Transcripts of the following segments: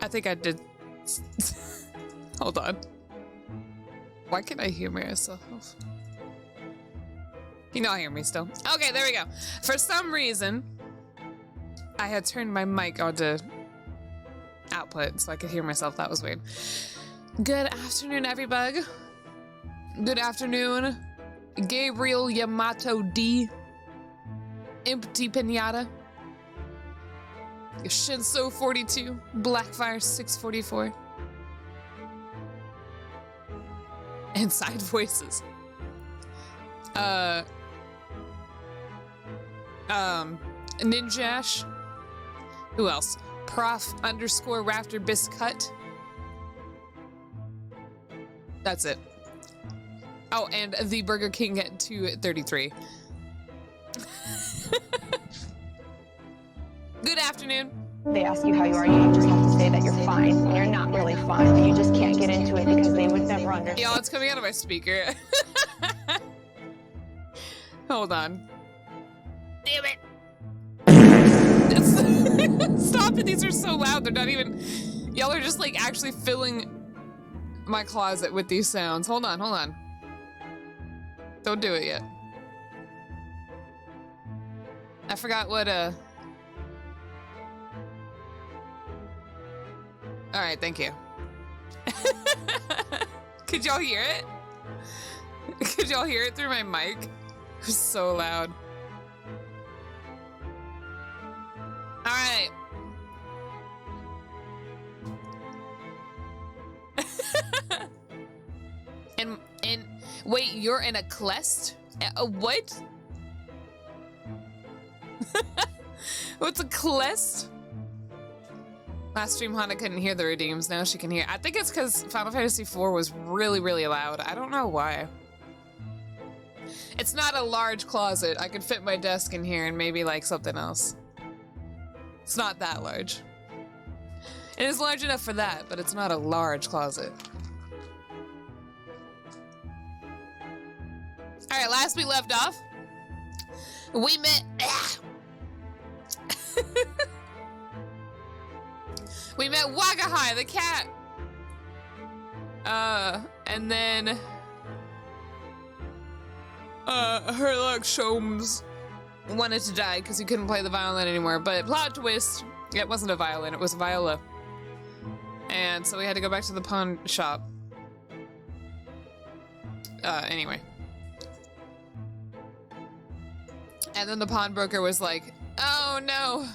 I think I did. Hold on. Why can't I hear myself? You not hear me still. Okay, there we go. For some reason, I had turned my mic onto output so I could hear myself. That was weird. Good afternoon, everybug. Good afternoon, Gabriel Yamato D. Empty Pinata. Shinso 42. Blackfire 644. Inside voices. Ninjash. Who else? Prof_Raptor Biscuit. That's it. Oh, and the Burger King at 233. Good afternoon. They ask you how you are, you just have to say that you're fine, and you're not really fine, but you just can't get into it because they would never understand. Y'all, it's coming out of my speaker. Hold on. Damn it. Stop it, these are so loud, they're not even... Y'all are just like actually filling my closet with these sounds. Hold on, hold on. Don't do it yet. I forgot what, Alright, thank you. Could y'all hear it? Could y'all hear it through my mic? It was so loud. Alright. and wait, you're in a quest? What? What's a quest? Last stream, Hana couldn't hear the redeems. Now she can hear. I think it's because Final Fantasy IV was really, really loud. I don't know why. It's not a large closet. I could fit my desk in here and maybe like something else. It's not that large. It is large enough for that, but it's not a large closet. All right, last we left off, we met... We met Wagahai, the cat. And then Herlock Sholmes wanted to die because he couldn't play the violin anymore. But plot twist, it wasn't a violin, it was a viola. And so we had to go back to the pawn shop. Anyway. And then the pawnbroker was like, "Oh no,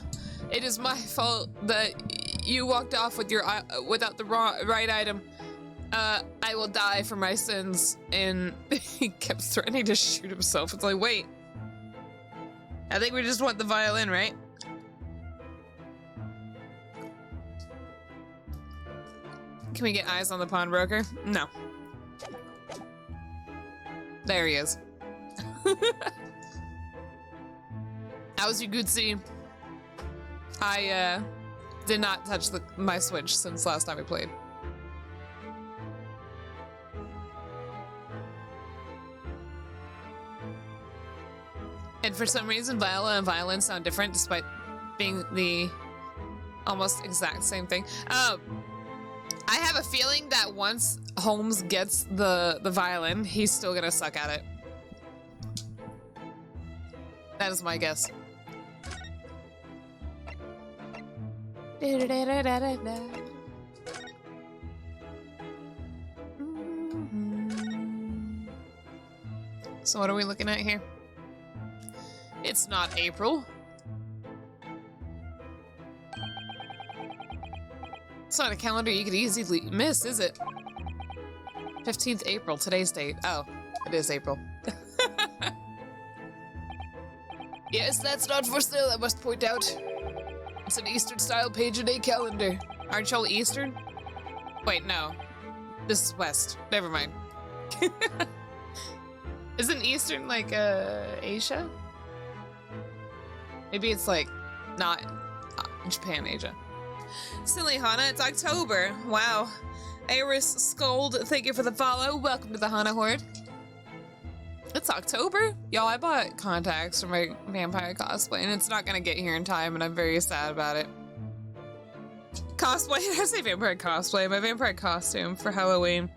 it is my fault that you walked off with your without the right item. I will die for my sins." And he kept threatening to shoot himself. It's like, wait. I think we just want the violin, right? Can we get eyes on the pawnbroker? No. There he is. How's your good scene? I did not touch my Switch since last time we played. And for some reason, viola and violin sound different despite being the almost exact same thing. I have a feeling that once Holmes gets the violin, he's still gonna suck at it. That is my guess. So what are we looking at here? It's not April. It's not a calendar you could easily miss, is it? 15th April, today's date. Oh, it is April. Yes, that's not for sale, I must point out. It's an Eastern-style page-a-day calendar. Aren't y'all Eastern? Wait, no. This is West. Never mind. Isn't Eastern like, Asia? Maybe it's like, not Japan, Asia. Silly Hana, it's October. Wow. Iris Scold, thank you for the follow. Welcome to the Hana Horde. It's October? Y'all, I bought contacts for my vampire cosplay, and it's not gonna get here in time, and I'm very sad about it. Cosplay. I say vampire cosplay. My vampire costume for Halloween.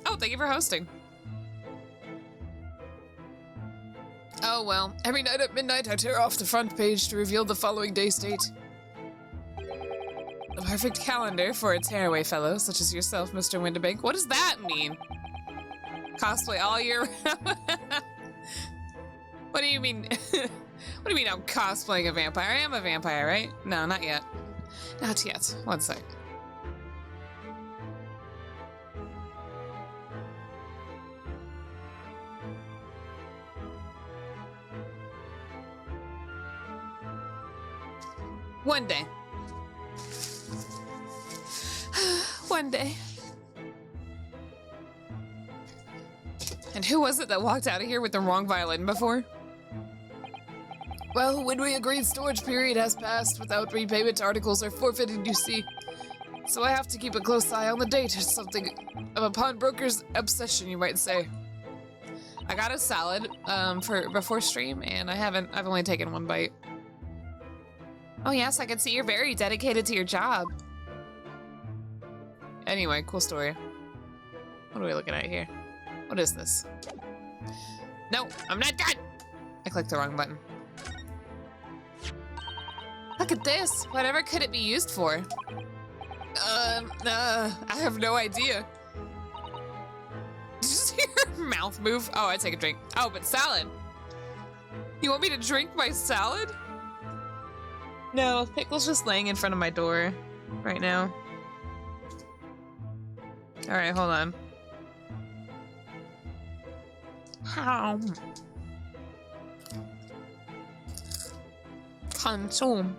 Oh, thank you for hosting. Oh well. Every night at midnight, I tear off the front page to reveal the following day's date. A perfect calendar for a tearaway fellow, such as yourself, Mr. Winterbank. What does that mean? Cosplay all year round? What do you mean? What do you mean I'm cosplaying a vampire? I am a vampire, right? No, not yet. Not yet. One sec. One day. One day. And who was it that walked out of here with the wrong violin before? Well, when we agreed storage period has passed without repayment, articles are forfeited, you see. So I have to keep a close eye on the date. It's something of a pawnbroker's obsession, you might say. I got a salad for before stream, and I've only taken one bite. Oh yes, I can see you're very dedicated to your job. Anyway, cool story. What are we looking at here? What is this? No, I'm not done! I clicked the wrong button. Look at this! Whatever could it be used for? I have no idea. Did you just hear her mouth move? Oh, I take a drink. Oh, but salad. You want me to drink my salad? No, Pickle's just laying in front of my door right now. Alright, hold on. How? Consume.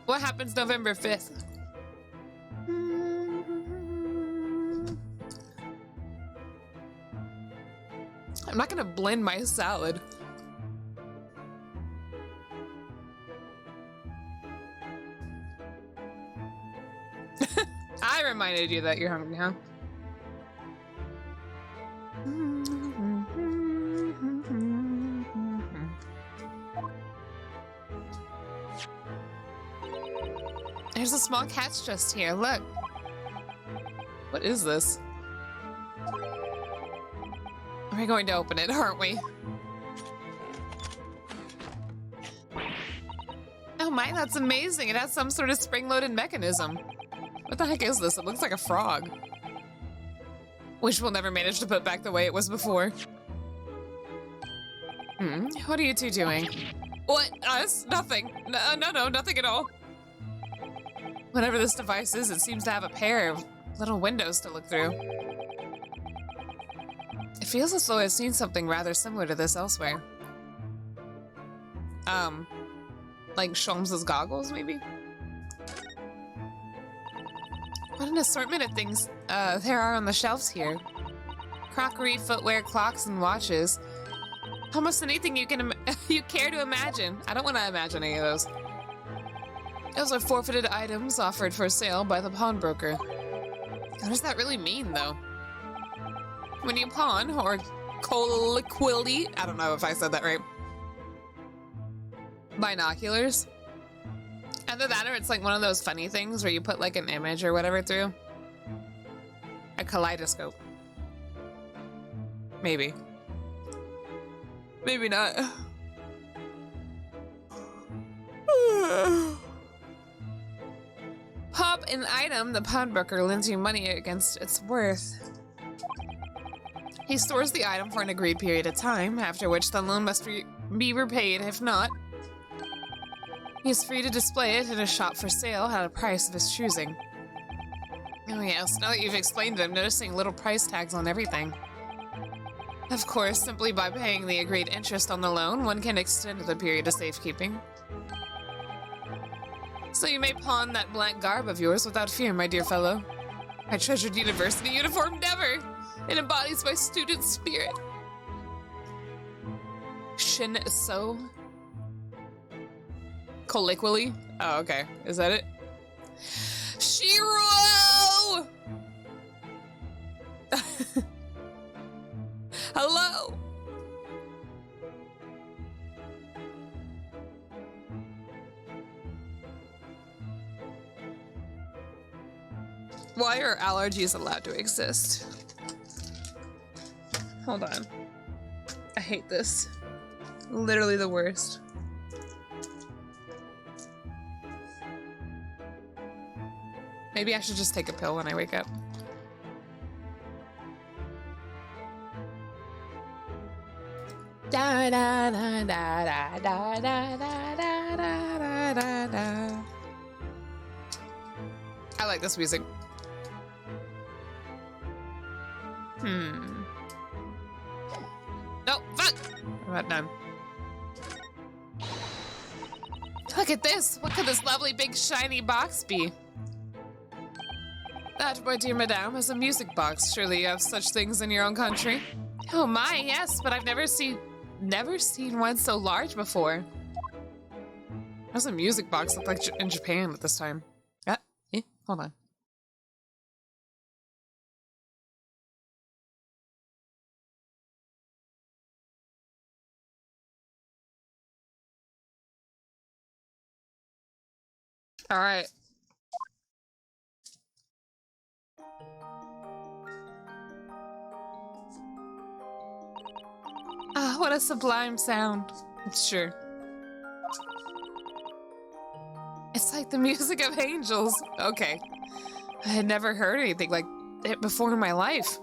What happens November 5th? I'm not gonna blend my salad. I reminded you that you're hungry, huh? There's a small catch just here, look. What is this? We're going to open it, aren't we? Oh my, that's amazing. It has some sort of spring-loaded mechanism. What the heck is this? It looks like a frog. Which we'll never manage to put back the way it was before. What are you two doing? What? Us? Nothing. No, nothing at all. Whatever this device is, it seems to have a pair of little windows to look through. It feels as though I've seen something rather similar to this elsewhere. Like Sholmes's goggles, maybe? What an assortment of things there are on the shelves here. Crockery, footwear, clocks, and watches. Almost anything you can you care to imagine. I don't want to imagine any of those. Those are forfeited items offered for sale by the pawnbroker. What does that really mean, though? When you pawn, or colloquially, I don't know if I said that right, binoculars. Either that or it's like one of those funny things where you put like an image or whatever through. A kaleidoscope. Maybe. Maybe not. Pop an item, the pawnbroker lends you money against its worth. He stores the item for an agreed period of time, after which the loan must be repaid. If not, he is free to display it in a shop for sale at a price of his choosing. Oh yes, now that you've explained it, I'm noticing little price tags on everything. Of course, simply by paying the agreed interest on the loan, one can extend the period of safekeeping. So you may pawn that black garb of yours without fear, my dear fellow. My treasured university uniform never! It embodies my student spirit. Shin so. Colloquially? Oh, okay. Is that it? Shiro! Hello! Why are allergies allowed to exist? Hold on. I hate this. Literally the worst. Maybe I should just take a pill when I wake up. Da da da da da da da da da da da. I like this music. No, fuck! I'm about done. Look at this! What could this lovely big shiny box be? That, my dear madame, is a music box. Surely you have such things in your own country. Oh my, yes, but I've never seen one so large before. What does a music box look like in Japan at this time? Hold on. All right. Ah, what a sublime sound. It's true. It's like the music of angels. Okay. I had never heard anything like it before in my life.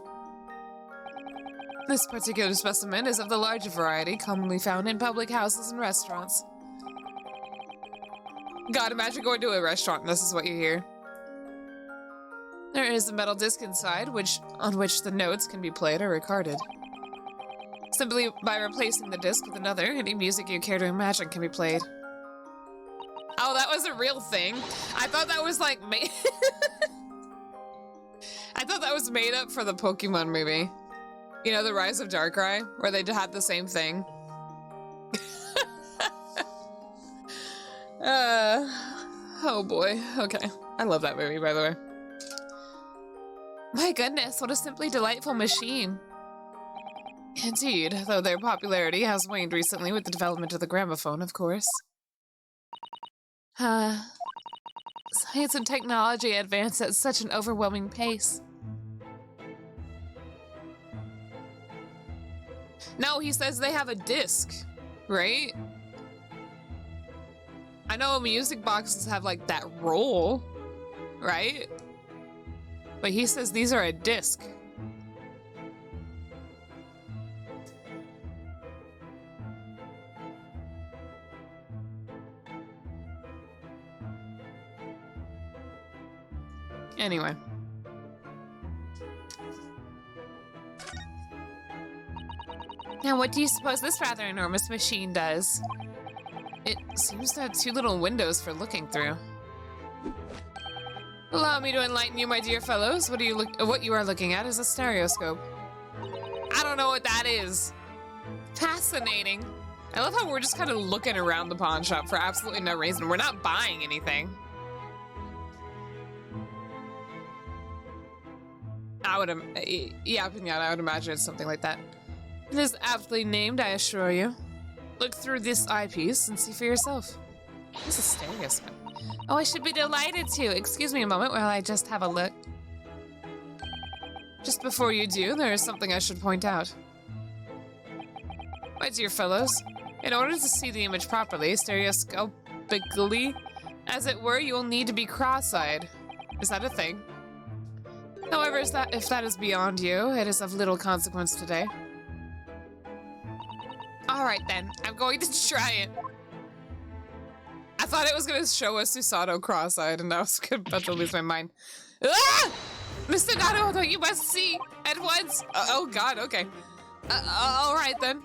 This particular specimen is of the larger variety commonly found in public houses and restaurants. God, imagine going to a restaurant and this is what you hear. There is a metal disc inside, on which the notes can be played or recorded. Simply by replacing the disc with another, any music you care to imagine can be played. Oh, that was a real thing. I thought that was like made. I thought that was made up for the Pokemon movie. You know, The Rise of Darkrai, where they had the same thing. Oh boy. Okay. I love that movie, by the way. My goodness, what a simply delightful machine. Indeed, though their popularity has waned recently with the development of the gramophone, of course. Science and technology advance at such an overwhelming pace. No, he says they have a disc, right? I know music boxes have like that roll, right? But he says these are a disc. Anyway. Now, what do you suppose this rather enormous machine does? It seems to have two little windows for looking through. Allow me to enlighten you, my dear fellows. What you are looking at is a stereoscope. I don't know what that is. Fascinating. I love how we're just kind of looking around the pawn shop for absolutely no reason. We're not buying anything. I would imagine it's something like that. It is aptly named, I assure you. Look through this eyepiece and see for yourself. It's a stereoscope. Oh, I should be delighted to. Excuse me a moment while I just have a look. Just before you do, there is something I should point out. My dear fellows, in order to see the image properly, stereoscopically, as it were, you will need to be cross-eyed. Is that a thing? However, if that is beyond you, it is of little consequence today. Alright then, I'm going to try it. I thought it was going to show us Susato cross-eyed, and I was about to lose my mind. Ah! Mr. Naruto, you must see at once. Oh god, okay. Alright then.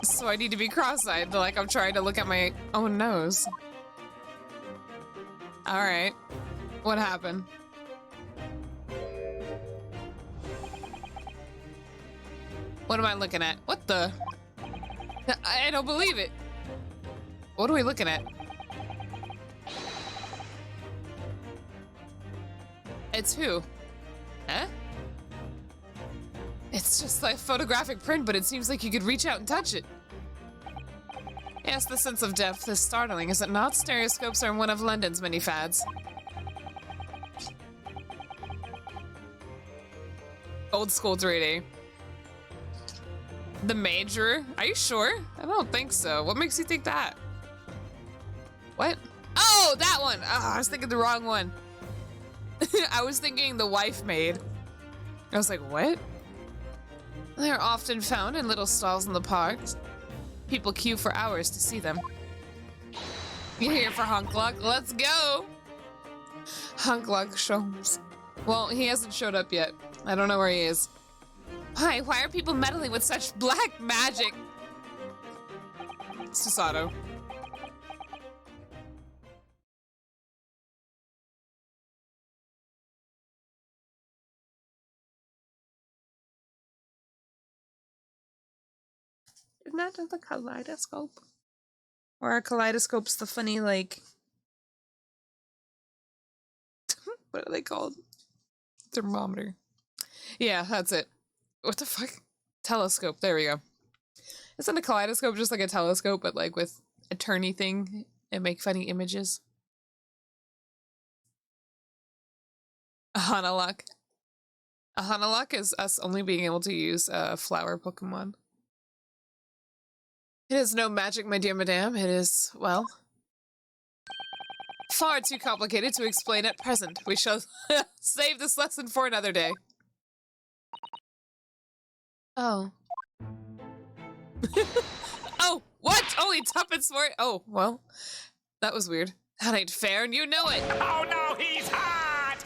So I need to be cross-eyed, like I'm trying to look at my own nose. Alright. What happened? What am I looking at? What the? I don't believe it. What are we looking at? It's who? Huh? It's just like photographic print, but it seems like you could reach out and touch it. Yes, the sense of depth is startling, is it not? Stereoscopes are one of London's many fads. old school 3D. The Major? Are you sure? I don't think so. What makes you think that? What? Oh, that one! Oh, I was thinking the wrong one. I was thinking the wife maid. I was like, what? They're often found in little stalls in the parks. People queue for hours to see them. You here for Hunk Luck? Let's go! Hunk Luck shows. Well, he hasn't showed up yet. I don't know where he is. Why are people meddling with such black magic? Susato. Isn't that just a kaleidoscope? Or are kaleidoscopes the funny, like... what are they called? Thermometer. Yeah, that's it. What the fuck? Telescope. There we go. Isn't a kaleidoscope just like a telescope, but like with a turny thing and make funny images? A Hanalock. A Hanalock is us only being able to use flower Pokemon. It is no magic, my dear madame. It is, well, far too complicated to explain at present. We shall save this lesson for another day. Oh. Oh, what? Only tuppence for it? Oh, well, that was weird. That ain't fair, and you know it. Oh no, he's hot!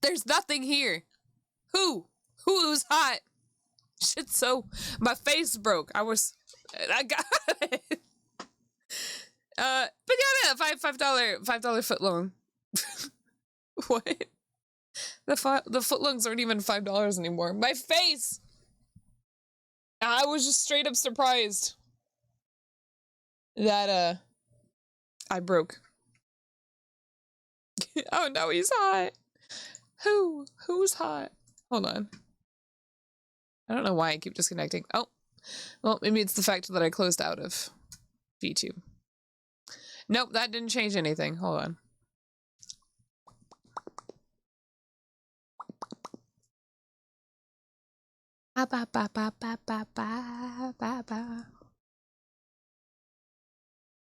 There's nothing here. Who's hot? Shit, so my face broke. I got it. But yeah, $5 foot long. What? The footlongs aren't even $5 anymore. My face! I was just straight up surprised that, I broke. Oh no, he's hot. Who's hot? Hold on. I don't know why I keep disconnecting. Oh, well, maybe it's the fact that I closed out of VTube. Nope, that didn't change anything. Hold on.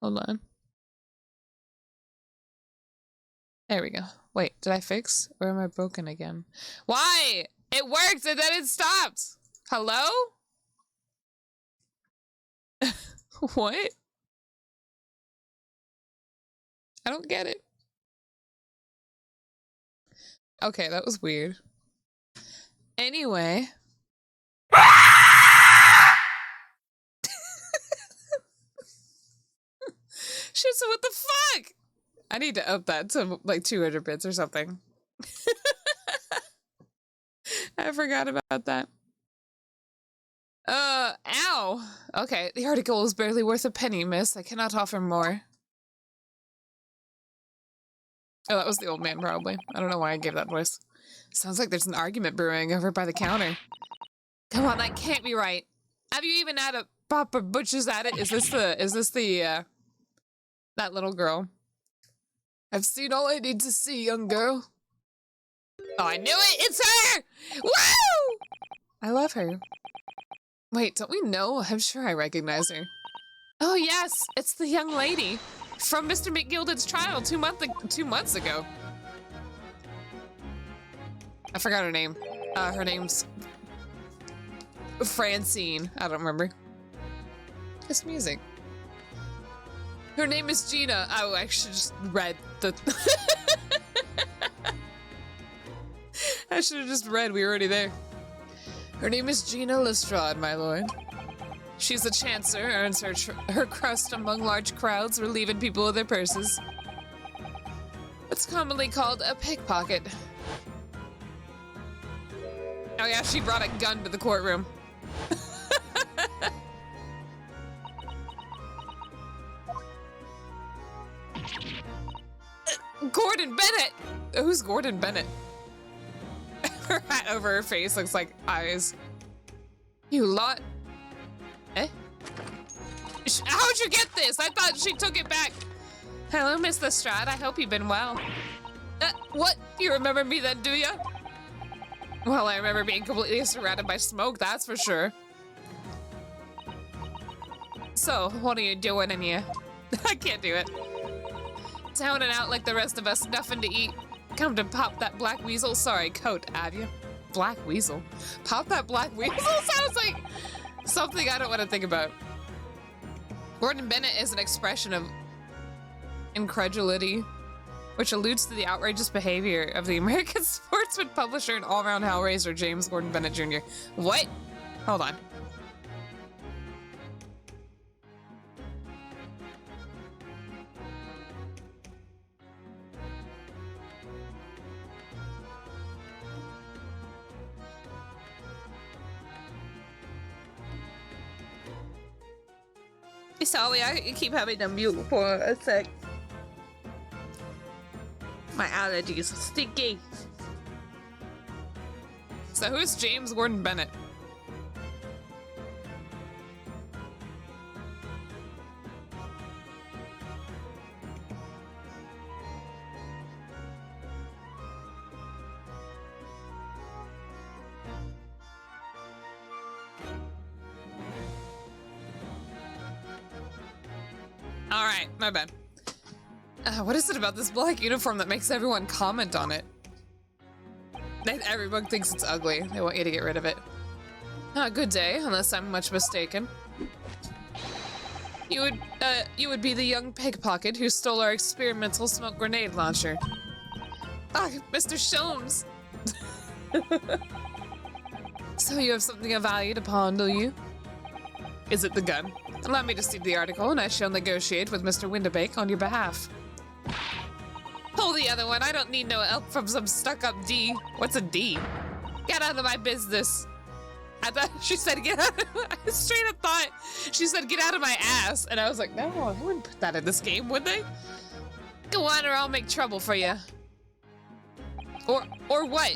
Hold on. There we go. Wait, did I fix? Or am I broken again? Why? It worked and then it stopped. Hello? What? I don't get it. Okay, that was weird. Anyway. Shit, so what the fuck? I need to up that to like 200 bits or something. I forgot about that. Ow. Okay, the article is barely worth a penny, miss. I cannot offer more. Oh, that was the old man, probably. I don't know why I gave that voice. Sounds like there's an argument brewing over by the counter. Come on, that can't be right. Have you even had a Papa Butcher's at it? Is this the, that little girl? I've seen all I need to see, young girl. Oh, I knew it! It's her! Woo! I love her. Wait, don't we know? I'm sure I recognize her. Oh, yes, it's the young lady from Mr. McGilded's trial 2 months ago. I forgot her name. Her name's Francine. I don't remember. It's music. Her name is Gina. Oh, I should just read the... I should have just read. We were already there. Her name is Gina Lestrade, my lord. She's a chancer, earns her crust among large crowds, relieving people of their purses. It's commonly called a pickpocket. Oh yeah, she brought a gun to the courtroom. Gordon Bennett! Who's Gordon Bennett? Her hat over her face looks like eyes. You lot. Eh? How'd you get this? I thought she took it back. Hello, Miss Lestrade. I hope you've been well. What? You remember me then, do ya? Well, I remember being completely surrounded by smoke, that's for sure. So, what are you doing in here? I can't do it. Down and out like the rest of us, nothing to eat. Come to pop that black weasel? Sorry, coat, have you? Black weasel? Pop that black weasel sounds like something I don't want to think about. Gordon Bennett is an expression of incredulity, which alludes to the outrageous behavior of the American sportsman, publisher, and all-around hellraiser James Gordon Bennett Jr. What? Hold on. Sorry, I keep having to mute for a sec. My allergies are stinky. So who's James Gordon Bennett? Alright, my bad. What is it about this black uniform that makes everyone comment on it? Everyone thinks it's ugly. They want you to get rid of it. Good day, unless I'm much mistaken. You would be the young pickpocket who stole our experimental smoke grenade launcher. Ah, Mr. Sholmes! So you have something of value to pawn, do you? Is it the gun? Allow me to see the article, and I shall negotiate with Mr. Winterbake on your behalf. Pull the other one. I don't need no help from some stuck-up D. What's a D? Get out of my business. I thought she said get out of my... I straight up thought she said get out of my ass. And I was like, no, I wouldn't put that in this game, would they? Go on or I'll make trouble for you. Or what?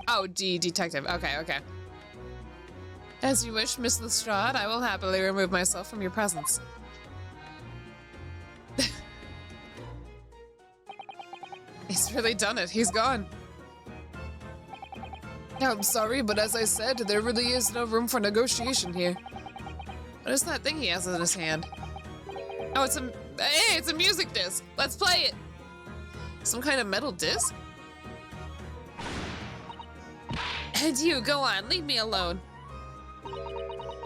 Oh, D, detective. Okay, okay. As you wish, Miss Lestrade, I will happily remove myself from your presence. He's really done it. He's gone. I'm sorry, but as I said, there really is no room for negotiation here. What is that thing he has in his hand? Oh, it's a... Hey, it's a music disc. Let's play it. Some kind of metal disc? And you, go on. Leave me alone.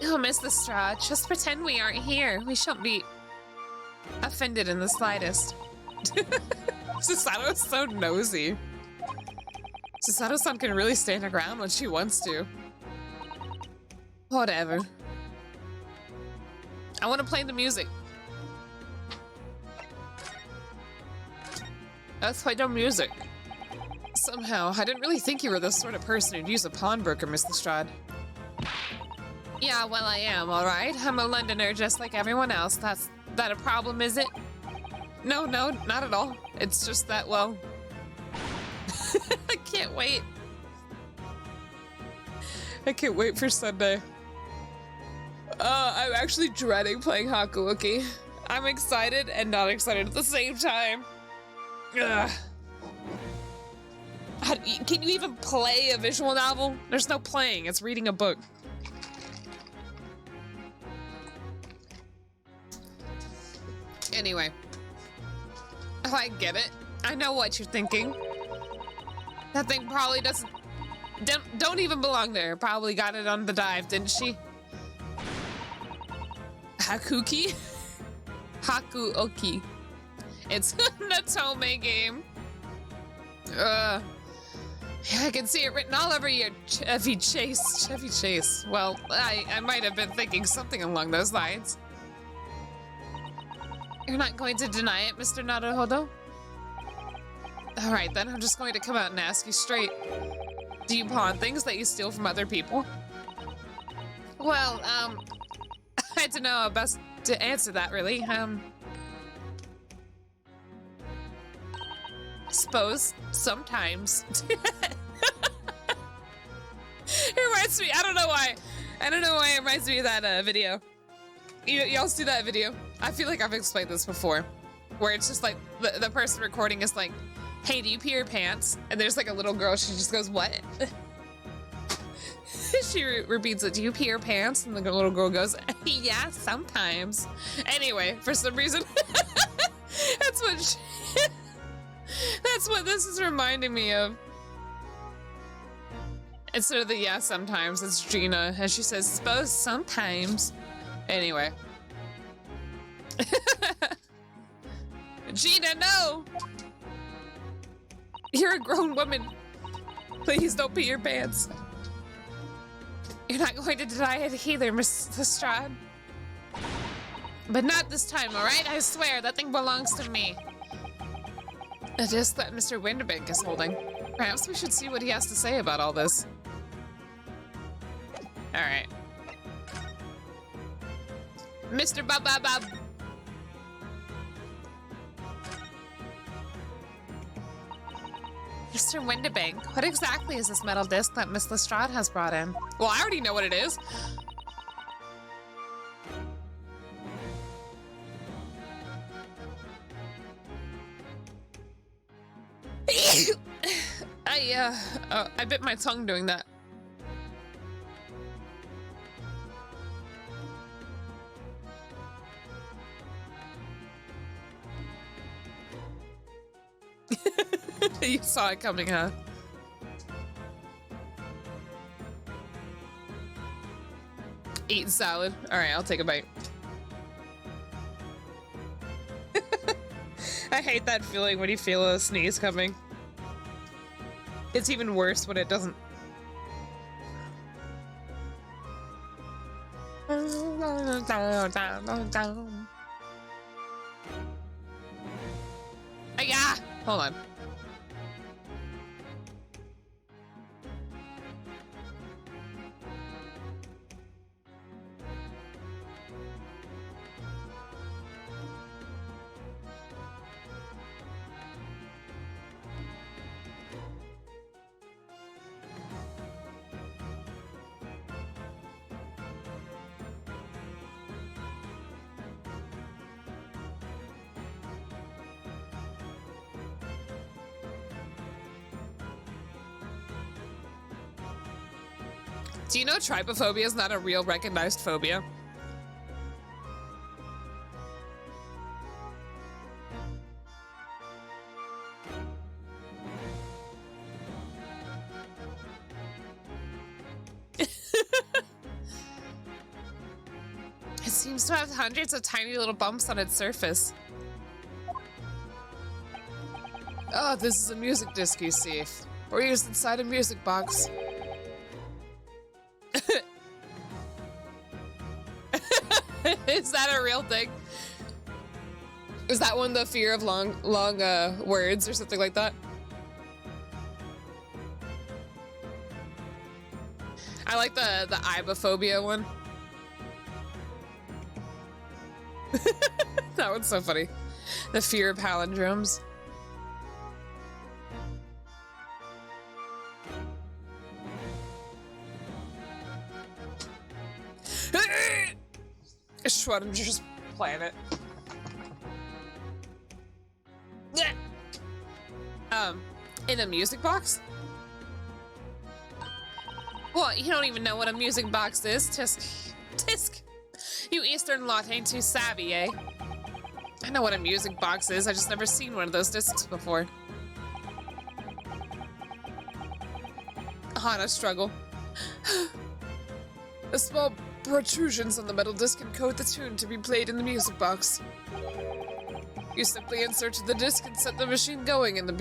Oh, Miss Lestrade, just pretend we aren't here. We shan't be offended in the slightest. Susato's so nosy. Susato-san can really stand her ground when she wants to. Whatever. I want to play the music. Let's play the music. Somehow, I didn't really think you were the sort of person who'd use a pawnbroker, Miss Lestrade. Yeah, well, I am, all right? I'm a Londoner just like everyone else. That a problem, is it? No, not at all. It's just that, well... I can't wait. I can't wait for Sunday. I'm actually dreading playing Hakuoki. I'm excited and not excited at the same time. Ugh. Can you even play a visual novel? There's no playing, it's reading a book. Anyway. Oh, I get it. I know what you're thinking. That thing probably don't even belong there. Probably got it on the dive, didn't she? Hakuki? Hakuoki. It's a Natome game. Yeah, I can see it written all over your Chevy Chase. Chevy Chase. Well, I might have been thinking something along those lines. You're not going to deny it, Mr. Naruhodo? Alright then, I'm just going to come out and ask you straight. Do you pawn things that you steal from other people? Well, I don't know how best to answer that, really. Suppose sometimes. It reminds me, I don't know why it reminds me of that video. Y'all see that video? I feel like I've explained this before, where it's just like the person recording is like, Hey, do you pee your pants? And there's like a little girl, she just goes, what? She repeats it, do you pee your pants? And the little girl goes, yeah, sometimes. Anyway, for some reason, that's what this is reminding me of. Instead of the yeah, sometimes, it's Gina, and she says, suppose sometimes. Anyway. Gina, no! You're a grown woman. Please don't pee your pants. You're not going to deny it either, Miss Lestrade. But not this time, alright? I swear, that thing belongs to me. A disc that Mr. Winterbank is holding. Perhaps we should see what he has to say about all this. Alright. Mr. Bob. Mr. Winterbank, what exactly is this metal disc that Miss Lestrade has brought in? Well, I already know what it is. I bit my tongue doing that. You saw it coming, huh? Eat salad. All right, I'll take a bite. I hate that feeling when you feel a sneeze coming. It's even worse when it doesn't. Yeah, hold on. Do you know trypophobia is not a real recognized phobia? It seems to have hundreds of tiny little bumps on its surface. Oh, this is a music disc, you see. Or used inside a music box. Is that a real thing? Is that one the fear of long words or something like that? I like the ibophobia one. That one's so funny. The fear of palindromes. Schrodinger's planet. In a music box? What, you don't even know what a music box is, Tisk. Tisk! You Eastern lot ain't too savvy, eh? I know what a music box is, I just never seen one of those discs before. Hana struggle. A small protrusions on the metal disc encode the tune to be played in the music box. You simply insert the disc and set the machine going and the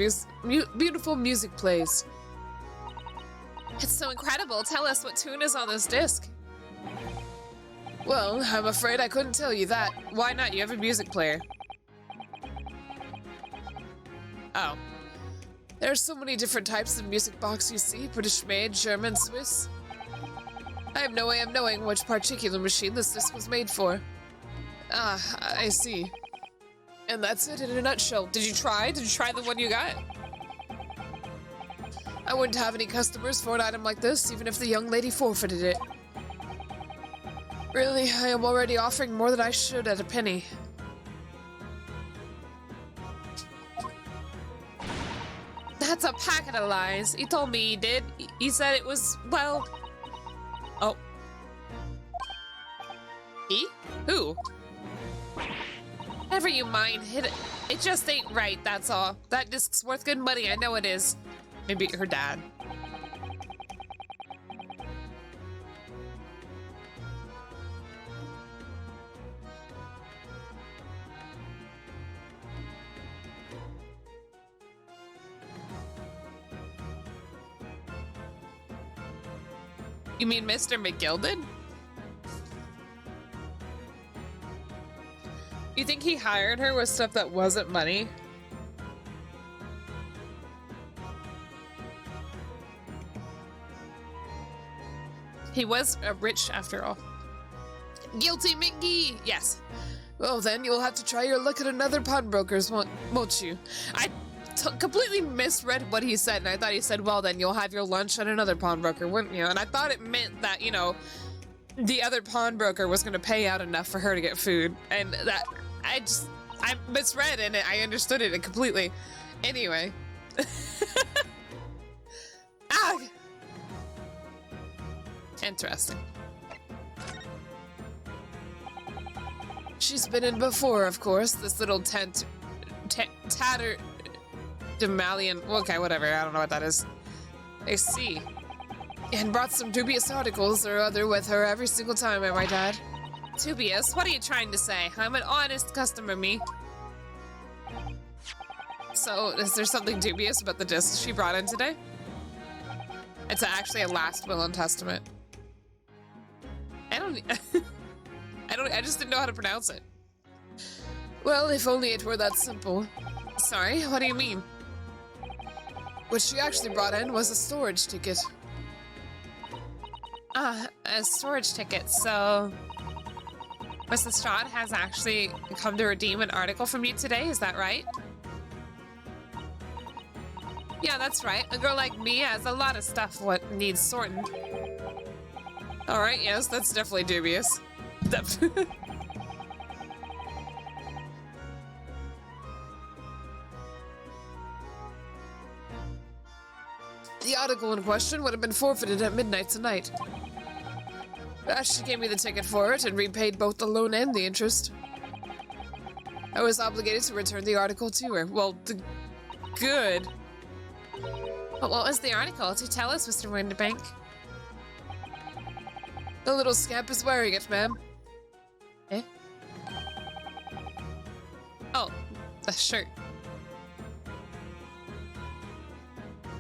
beautiful music plays. It's so incredible. Tell us what tune is on this disc. Well, I'm afraid I couldn't tell you that. Why not? You have a music player. Oh. There's so many different types of music box, you see. British made, German, Swiss. I have no way of knowing which particular machine this disc was made for. Ah, I see. And that's it in a nutshell. Did you try? Did you try the one you got? I wouldn't have any customers for an item like this, even if the young lady forfeited it. Really, I am already offering more than I should at a penny. That's a packet of lies. He told me he did. He said it was, well... Oh. He? Who? Never you mind. It just ain't right, that's all. That disc's worth good money, I know it is. Maybe her dad. You mean Mr. McGill did? You think he hired her with stuff that wasn't money? He was rich after all. Guilty McGee! Yes. Well then, you'll have to try your luck at another pawnbroker's, won't you? I completely misread what he said, and I thought he said, well then, you'll have your lunch at another pawnbroker, wouldn't you? And I thought it meant that, you know, the other pawnbroker was going to pay out enough for her to get food. And that, I misread and I understood it completely. Anyway. Ah! Interesting. She's been in before, of course. This little tatter... Demalian... Okay, whatever. I don't know what that is. I see. And brought some dubious articles or other with her every single time, my dad. Dubious? What are you trying to say? I'm an honest customer, me. So, is there something dubious about the disc she brought in today? It's actually a last will and testament. I just didn't know how to pronounce it. Well, if only it were that simple. Sorry, what do you mean? What she actually brought in was a storage ticket. Ah, a storage ticket, so... Mrs. Strahd has actually come to redeem an article from you today, is that right? Yeah, that's right. A girl like me has a lot of stuff what needs sorting. Alright, yes, that's definitely dubious. The article in question would have been forfeited at midnight tonight. She gave me the ticket for it and repaid both the loan and the interest. I was obligated to return the article to her. Well, good. But what was the article? To tell us, Mr. Winterbank. The little scamp is wearing it, ma'am. Eh? Oh, a shirt.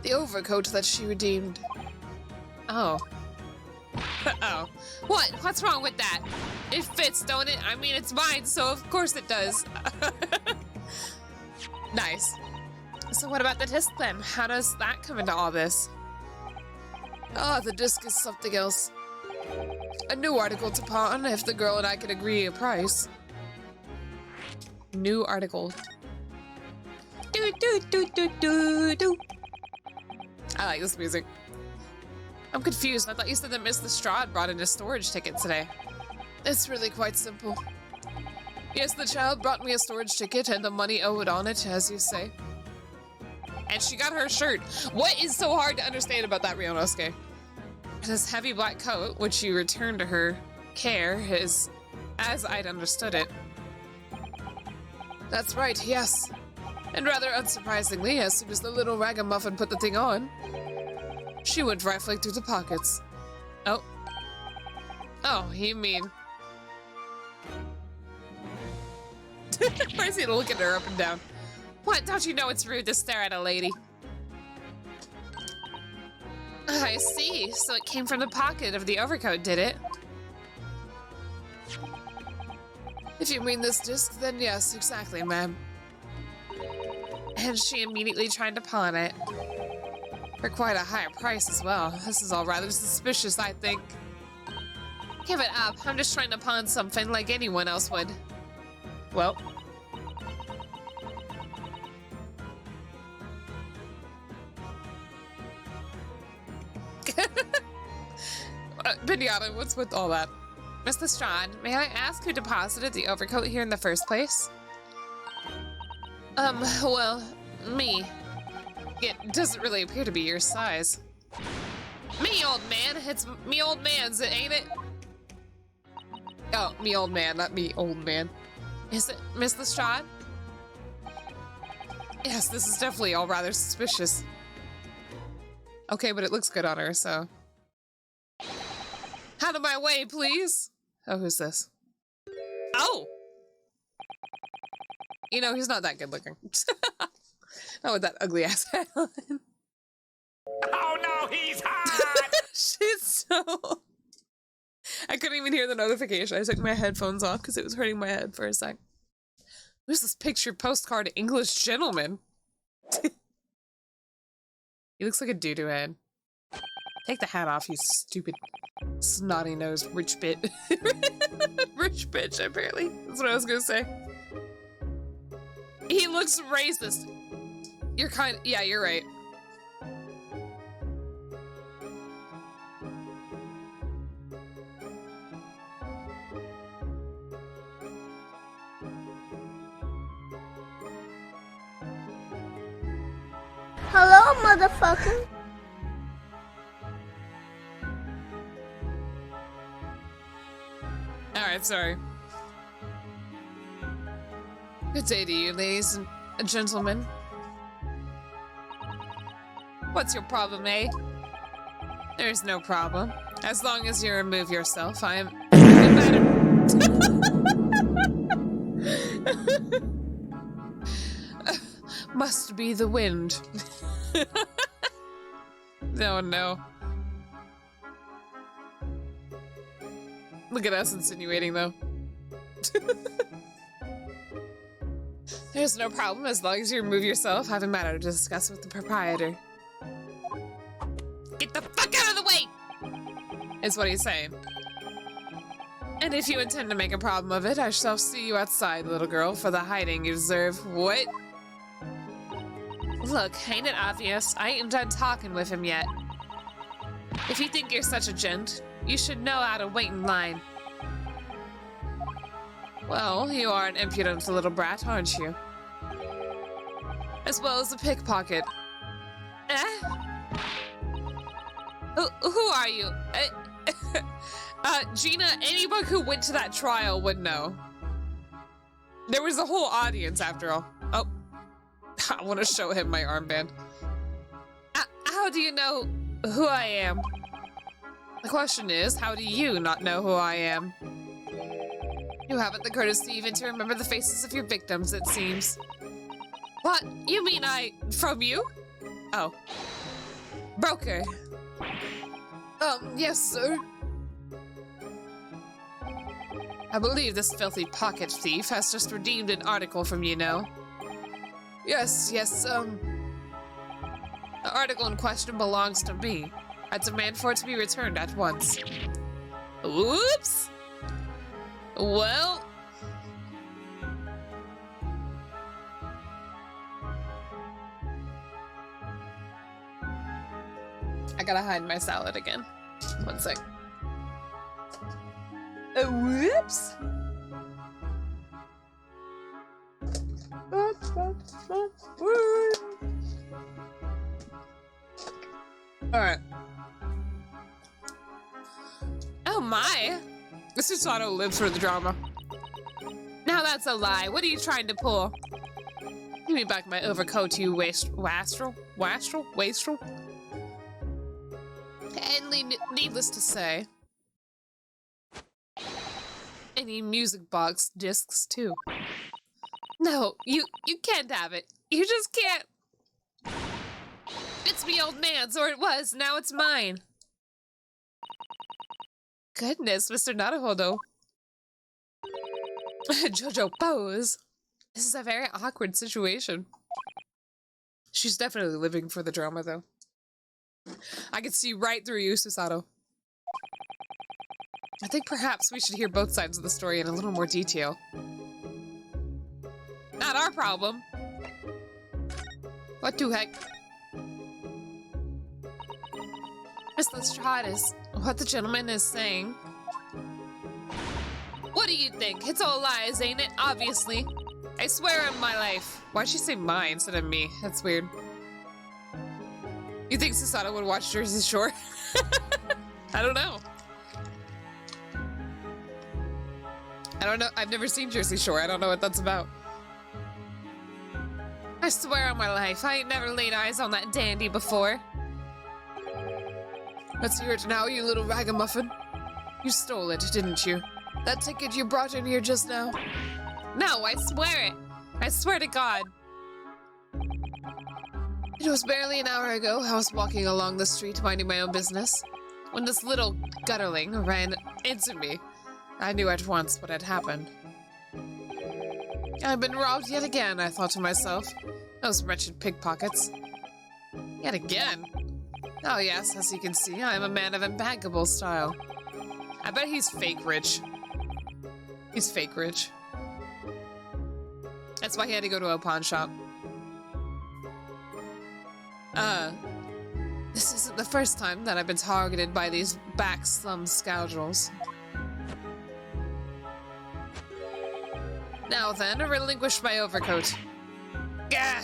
The overcoat that she redeemed. Oh. Oh. What? What's wrong with that? It fits, don't it? I mean, it's mine, so of course it does. Nice. So what about the disc then? How does that come into all this? Ah, the disc is something else. A new article to pawn if the girl and I can agree a price. New article. Do do do do do do. I like this music. I'm confused. I thought you said that Miss Lestrade brought in a storage ticket today. It's really quite simple. Yes, the child brought me a storage ticket and the money owed on it, as you say. And she got her shirt. What is so hard to understand about that, Rionosuke? This heavy black coat, which you returned to her care, is as I'd understood it. That's right, yes. And rather unsurprisingly, as soon as the little ragamuffin put the thing on, she went rifling through the pockets. Oh. Oh, you mean... Why is he looking at her up and down? What? Don't you know it's rude to stare at a lady? I see. So it came from the pocket of the overcoat, did it? If you mean this disc, then yes, exactly, ma'am. And she immediately tried to pawn it. For quite a high price as well. This is all rather suspicious, I think. Give it up. I'm just trying to pawn something like anyone else would. Well. Pinata, what's with all that? Miss Lestrade, may I ask who deposited the overcoat here in the first place? Well, me. It doesn't really appear to be your size. Me, old man. It's me, old man's, ain't it? Oh, me, old man, not me, old man. Is it Miss Lestrade? Yes, this is definitely all rather suspicious. Okay, but it looks good on her, so. Out of my way, please. Oh, who's this? Oh! You know, he's not that good looking. Not with that ugly ass hat on. Oh no, he's hot! She's so... I couldn't even hear the notification. I took my headphones off because it was hurting my head for a sec. Who's this picture postcard English gentleman? He looks like a doo-doo head. Take the hat off, you stupid snotty-nosed rich bit. Rich bitch, apparently. That's what I was gonna say. He looks racist. You're kind of... Yeah, you're right. Hello, motherfucker. Alright, sorry. Good day to you, ladies and gentlemen. What's your problem, eh? There's no problem. As long as you remove yourself, I am... Must be the wind. No, no. Look at us insinuating, though. There's no problem as long as you remove yourself. I have a matter to discuss with the proprietor. Get the fuck out of the way! Is what he's saying. And if you intend to make a problem of it, I shall see you outside, little girl, for the hiding you deserve. What? Look, ain't it obvious? I ain't done talking with him yet. If you think you're such a gent, you should know how to wait in line. Well, you are an impudent little brat, aren't you? As well as a pickpocket. Eh? Who are you? Gina, anybody who went to that trial would know. There was a whole audience after all. Oh. I want to show him my armband. How do you know who I am? The question is, how do you not know who I am? You haven't the courtesy even to remember the faces of your victims, it seems. What? You mean from you? Oh. Broker. Yes, sir. I believe this filthy pocket thief has just redeemed an article from you, know. Yes, the article in question belongs to me. I demand for it to be returned at once. Whoops! Well... I gotta hide my salad again. One sec. Whoops! Alright. Oh my! This is Sato lives for the drama. Now that's a lie. What are you trying to pull? Give me back my overcoat, you wastrel? And needless to say, any music box discs too. No, you can't have it. You just can't. It's me old man's, or it was, now it's mine. Goodness, Mr. Naruhodo. Jojo pose. This is a very awkward situation. She's definitely living for the drama, though. I can see right through you, Susato. I think perhaps we should hear both sides of the story in a little more detail. Not our problem. What the heck? Miss Lestrade, what the gentleman is saying. What do you think? It's all lies, ain't it? Obviously. I swear on my life. Why'd she say my instead of me? That's weird. You think Susanna would watch Jersey Shore? I don't know. I don't know. I've never seen Jersey Shore. I don't know what that's about. I swear on my life, I ain't never laid eyes on that dandy before. Let's hear it now, you little ragamuffin. You stole it, didn't you? That ticket you brought in here just now? No, I swear it. I swear to God. It was barely an hour ago. I was walking along the street minding my own business when this little gutterling ran into me. I knew at once what had happened. I've been robbed yet again, I thought to myself. Those wretched pickpockets. Yet again? Oh yes, as you can see, I am a man of impeccable style. I bet he's fake rich. He's fake rich. That's why he had to go to a pawn shop. This isn't the first time that I've been targeted by these back slum scoundrels. Now then, I relinquish my overcoat. Gah!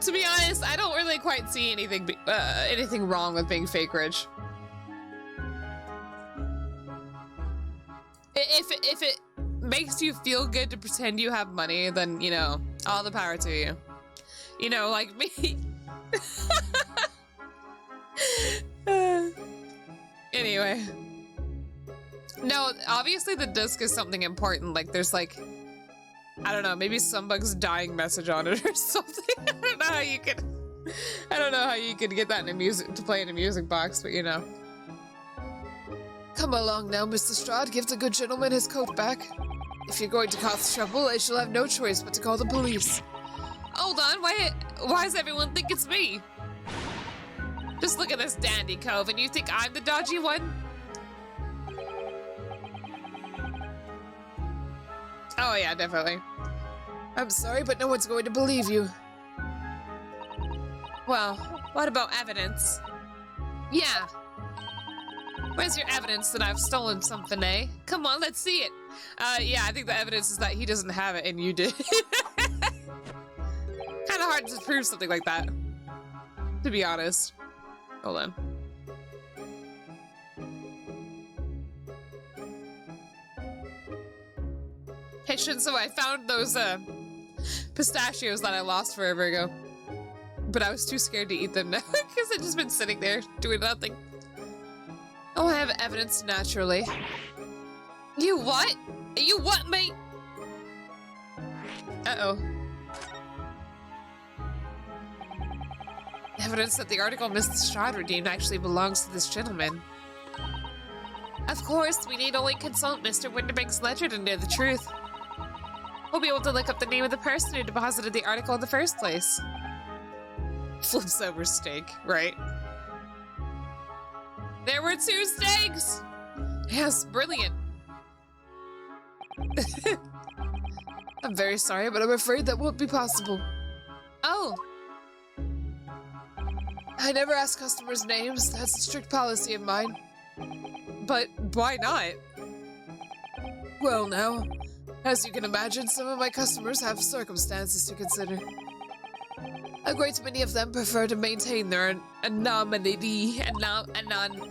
To be honest, I don't really quite see anything wrong with being fake rich. If it makes you feel good to pretend you have money, then, you know, all the power to you. You know, like me. Anyway. No, obviously the disc is something important. Like, there's like, I don't know, maybe some bug's dying message on it or something. I don't know how you could get that to play in a music box, but you know. Come along now, Mr. Strahd. Give the good gentleman his coat back. If you're going to cause trouble, I shall have no choice but to call the police. Hold on, why does everyone think it's me? Just look at this dandy cove, and you think I'm the dodgy one? Oh yeah, definitely. I'm sorry, but no one's going to believe you. Well, what about evidence? Yeah. Where's your evidence that I've stolen something, eh? Come on, let's see it. Yeah, I think the evidence is that he doesn't have it and you did. Kind of hard to prove something like that, to be honest. Hold on. Hey, Shinso, I found those pistachios that I lost forever ago. But I was too scared to eat them now because I've just been sitting there doing nothing. Oh, I have evidence naturally. You what? You what, mate? Uh-oh. Evidence that the article Mr. Strahd redeemed actually belongs to this gentleman. Of course, we need only consult Mr. Winterbank's ledger to know the truth. We'll be able to look up the name of the person who deposited the article in the first place. Flips over steak, right? There were 2 steaks! Yes, brilliant. I'm very sorry, but I'm afraid that won't be possible. Oh. I never ask customers' names. That's a strict policy of mine. But why not? Well, now, as you can imagine, some of my customers have circumstances to consider. A great many of them prefer to maintain their anonymity.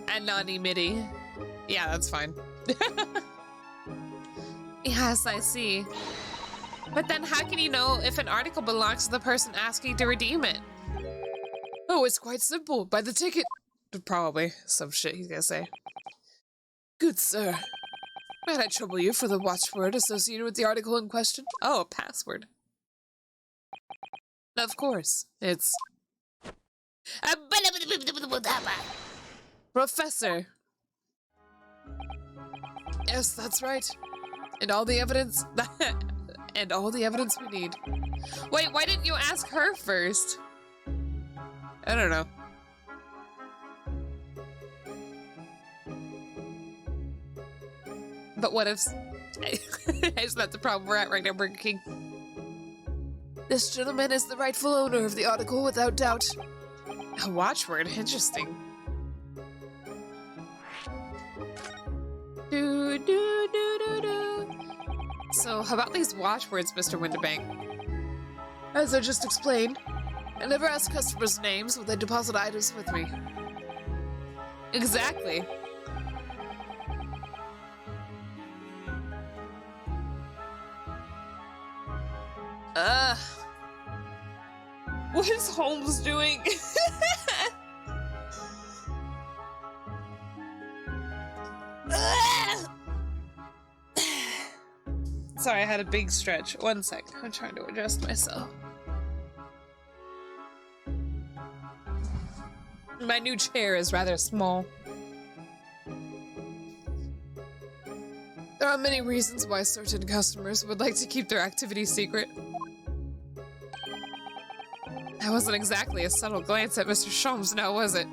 Anonymity. Yeah, that's fine. Yes, I see. But then how can you know if an article belongs to the person asking to redeem it? Oh, it's quite simple. By the ticket. Probably some shit he's gonna say. Good sir. Might I trouble you for the watchword associated with the article in question? Oh, a password. Of course, it's... Professor! Yes, that's right. And all the evidence... and all the evidence we need. Wait, why didn't you ask her first? I don't know. But what if... Isn't that the problem we're at right now, Burger King? This gentleman is the rightful owner of the article, without doubt. A watchword? Interesting. So, how about these watchwords, Mr. Winterbank? As I just explained, I never ask customers' names when they deposit items with me. Exactly. What is Holmes doing? Sorry, I had a big stretch. One sec. I'm trying to adjust myself. My new chair is rather small. There are many reasons why certain customers would like to keep their activity secret. That wasn't exactly a subtle glance at Mr. Sholmes, now was it?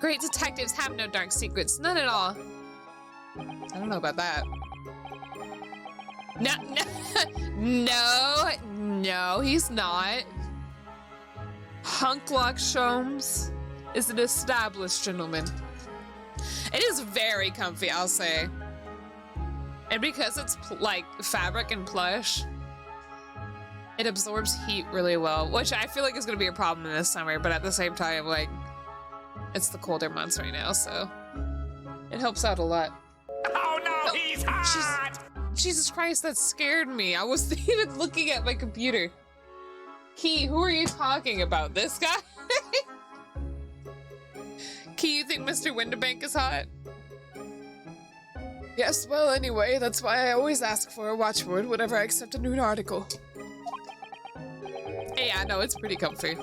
Great detectives have no dark secrets, none at all. I don't know about that. No, he's not. Hunklock Sholmes is an established gentleman. It is very comfy, I'll say. And because it's like fabric and plush, it absorbs heat really well, which I feel like is going to be a problem in this summer, but at the same time, like, it's the colder months right now, so it helps out a lot. Oh no, he's hot! Jesus Christ, that scared me. I wasn't even looking at my computer. Key, who are you talking about? This guy? Key, you think Mr. Winterbank is hot? Yes, well, anyway, that's why I always ask for a watchword whenever I accept a new article. Yeah, no, it's pretty comfy.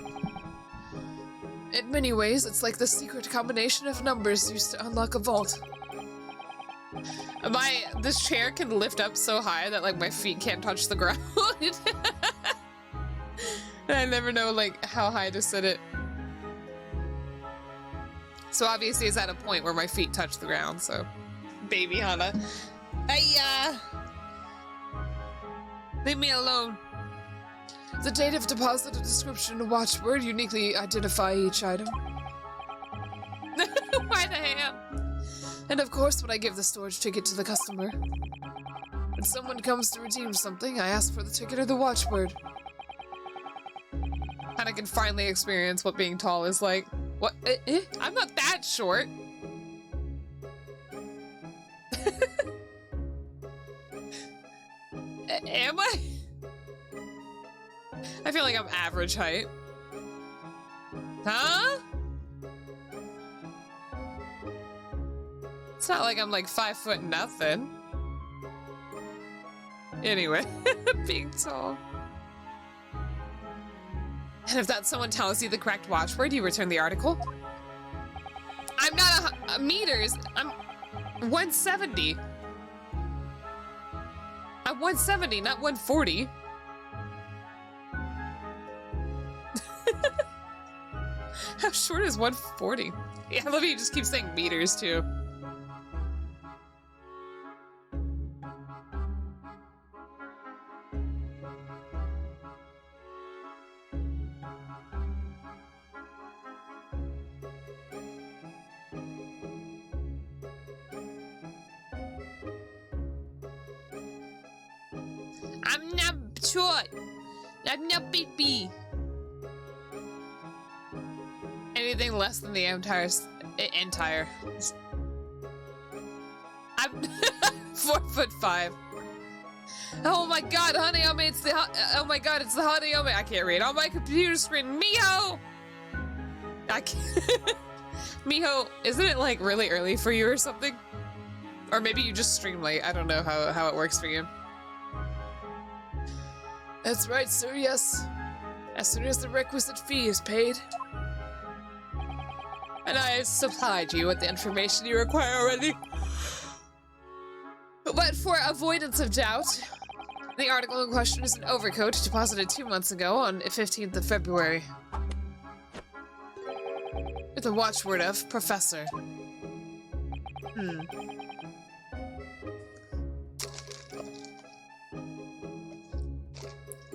In many ways, it's like the secret combination of numbers used to unlock a vault. This chair can lift up so high that, like, my feet can't touch the ground. And I never know, like, how high to sit it. So obviously it's at a point where my feet touch the ground, so. Baby Hana. Leave me alone. The date of deposit, a description, a watchword uniquely identify each item. Why the hell? And of course, when I give the storage ticket to the customer. When someone comes to redeem something, I ask for the ticket or the watchword. And I can finally experience what being tall is like. What? I'm not that short. Am I? I feel like I'm average height. Huh? It's not like I'm like 5 foot nothing. Anyway, being tall. And if that someone tells you the correct watchword, you return the article. I'm not a meters. I'm 170. I'm 170, not 140. How short is 140? Yeah, I love you just keep saying meters too. I'm not short. I'm not baby. Anything less than the entire. I'm 4'5". Oh my god, Hanayome, it's the oh my god, it's the Hanayome. I can't read on my computer screen. Miho! I can't. Miho, isn't it like really early for you or something? Or maybe you just stream late. I don't know how it works for you. That's right, sir, yes. As soon as the requisite fee is paid. And I have supplied you with the information you require already. But for avoidance of doubt, the article in question is an overcoat deposited 2 months ago on the 15th of February. With a watchword of Professor.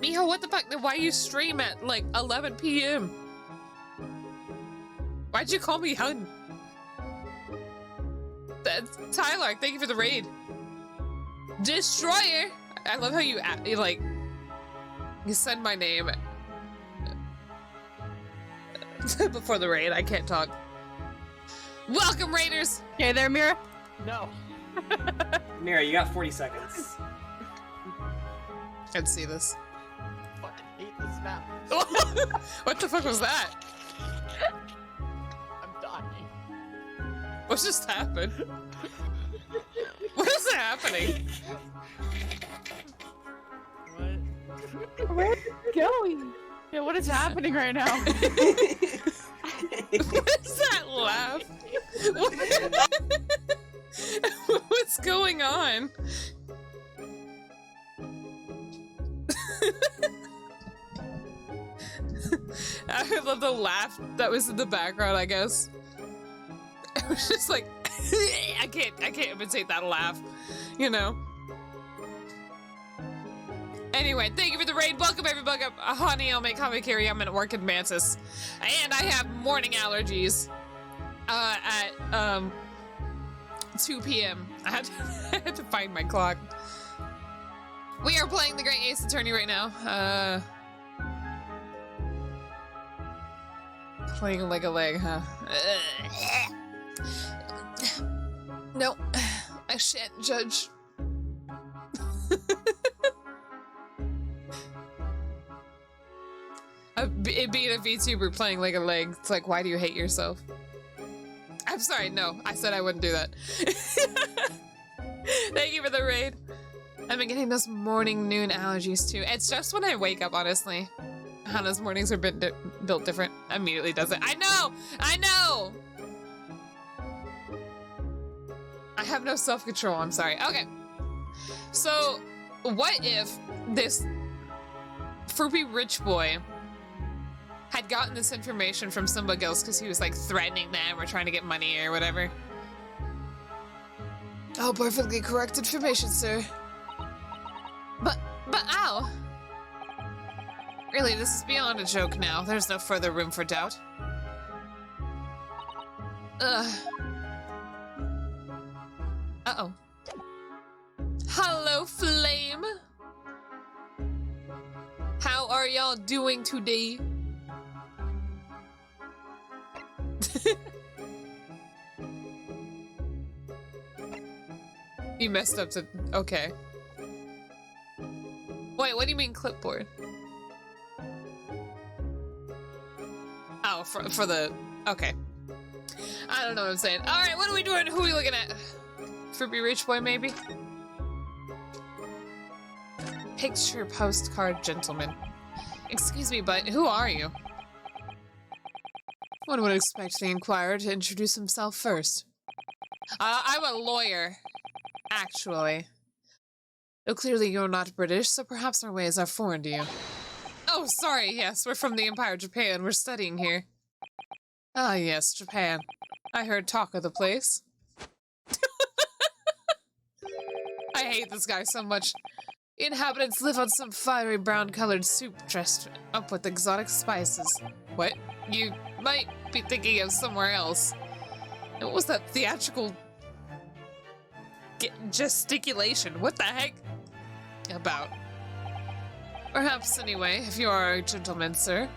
Miho, what the fuck? Why you stream at like 11 p.m.? Why'd you call me Hun? Tyler, thank you for the raid. Destroyer! I love how you like You said my name before the raid. I can't talk. Welcome, raiders. Okay, there, Mira. No. Mira, you got 40 seconds. Can't see this. Fucking hate this map. What the fuck was that? I'm dying. What just happened? What is happening? What? Where's it going? Yeah, what is happening right now? What is that laugh? What's going on? I love the laugh that was in the background, I guess. It was just like, I can't imitate that laugh, you know? Anyway, thank you for the raid. Welcome, everybody. I'm Hanayome, Kamakiri. I'm at work in Mantis. And I have morning allergies. At 2 p.m. I had to find my clock. We are playing the Great Ace Attorney right now. Playing like a leg, huh? No, I shan't judge. It being a VTuber playing like a leg, it's like, why do you hate yourself? I'm sorry, no, I said I wouldn't do that. Thank you for the raid. I've been getting those morning, noon allergies too. It's just when I wake up, honestly. Hannah's mornings are built different. Immediately does it. I know! I know! I have no self-control, I'm sorry. Okay. So, what if this fruity rich boy had gotten this information from somebody else because he was like threatening them or trying to get money or whatever? Oh, perfectly correct information, sir. But ow! Really, this is beyond a joke now. There's no further room for doubt. Uh-oh. Hello, Flame! How are y'all doing today? You messed up to... Okay. Wait, what do you mean clipboard? Oh, for the... Okay. I don't know what I'm saying. Alright, what are we doing? Who are we looking at? Fruity Rich Boy, maybe? Picture postcard gentleman. Excuse me, but who are you? One would expect the inquirer to introduce himself first. I'm a lawyer, actually. Though clearly you're not British, so perhaps our ways are foreign to you. Oh, sorry, yes, we're from the Empire of Japan. We're studying here. Ah, yes, Japan. I heard talk of the place. I hate this guy so much. Inhabitants live on some fiery brown-colored soup dressed up with exotic spices. What? You might be thinking of somewhere else. What was that theatrical gesticulation? What the heck? About. Perhaps, anyway, if you are a gentleman, sir.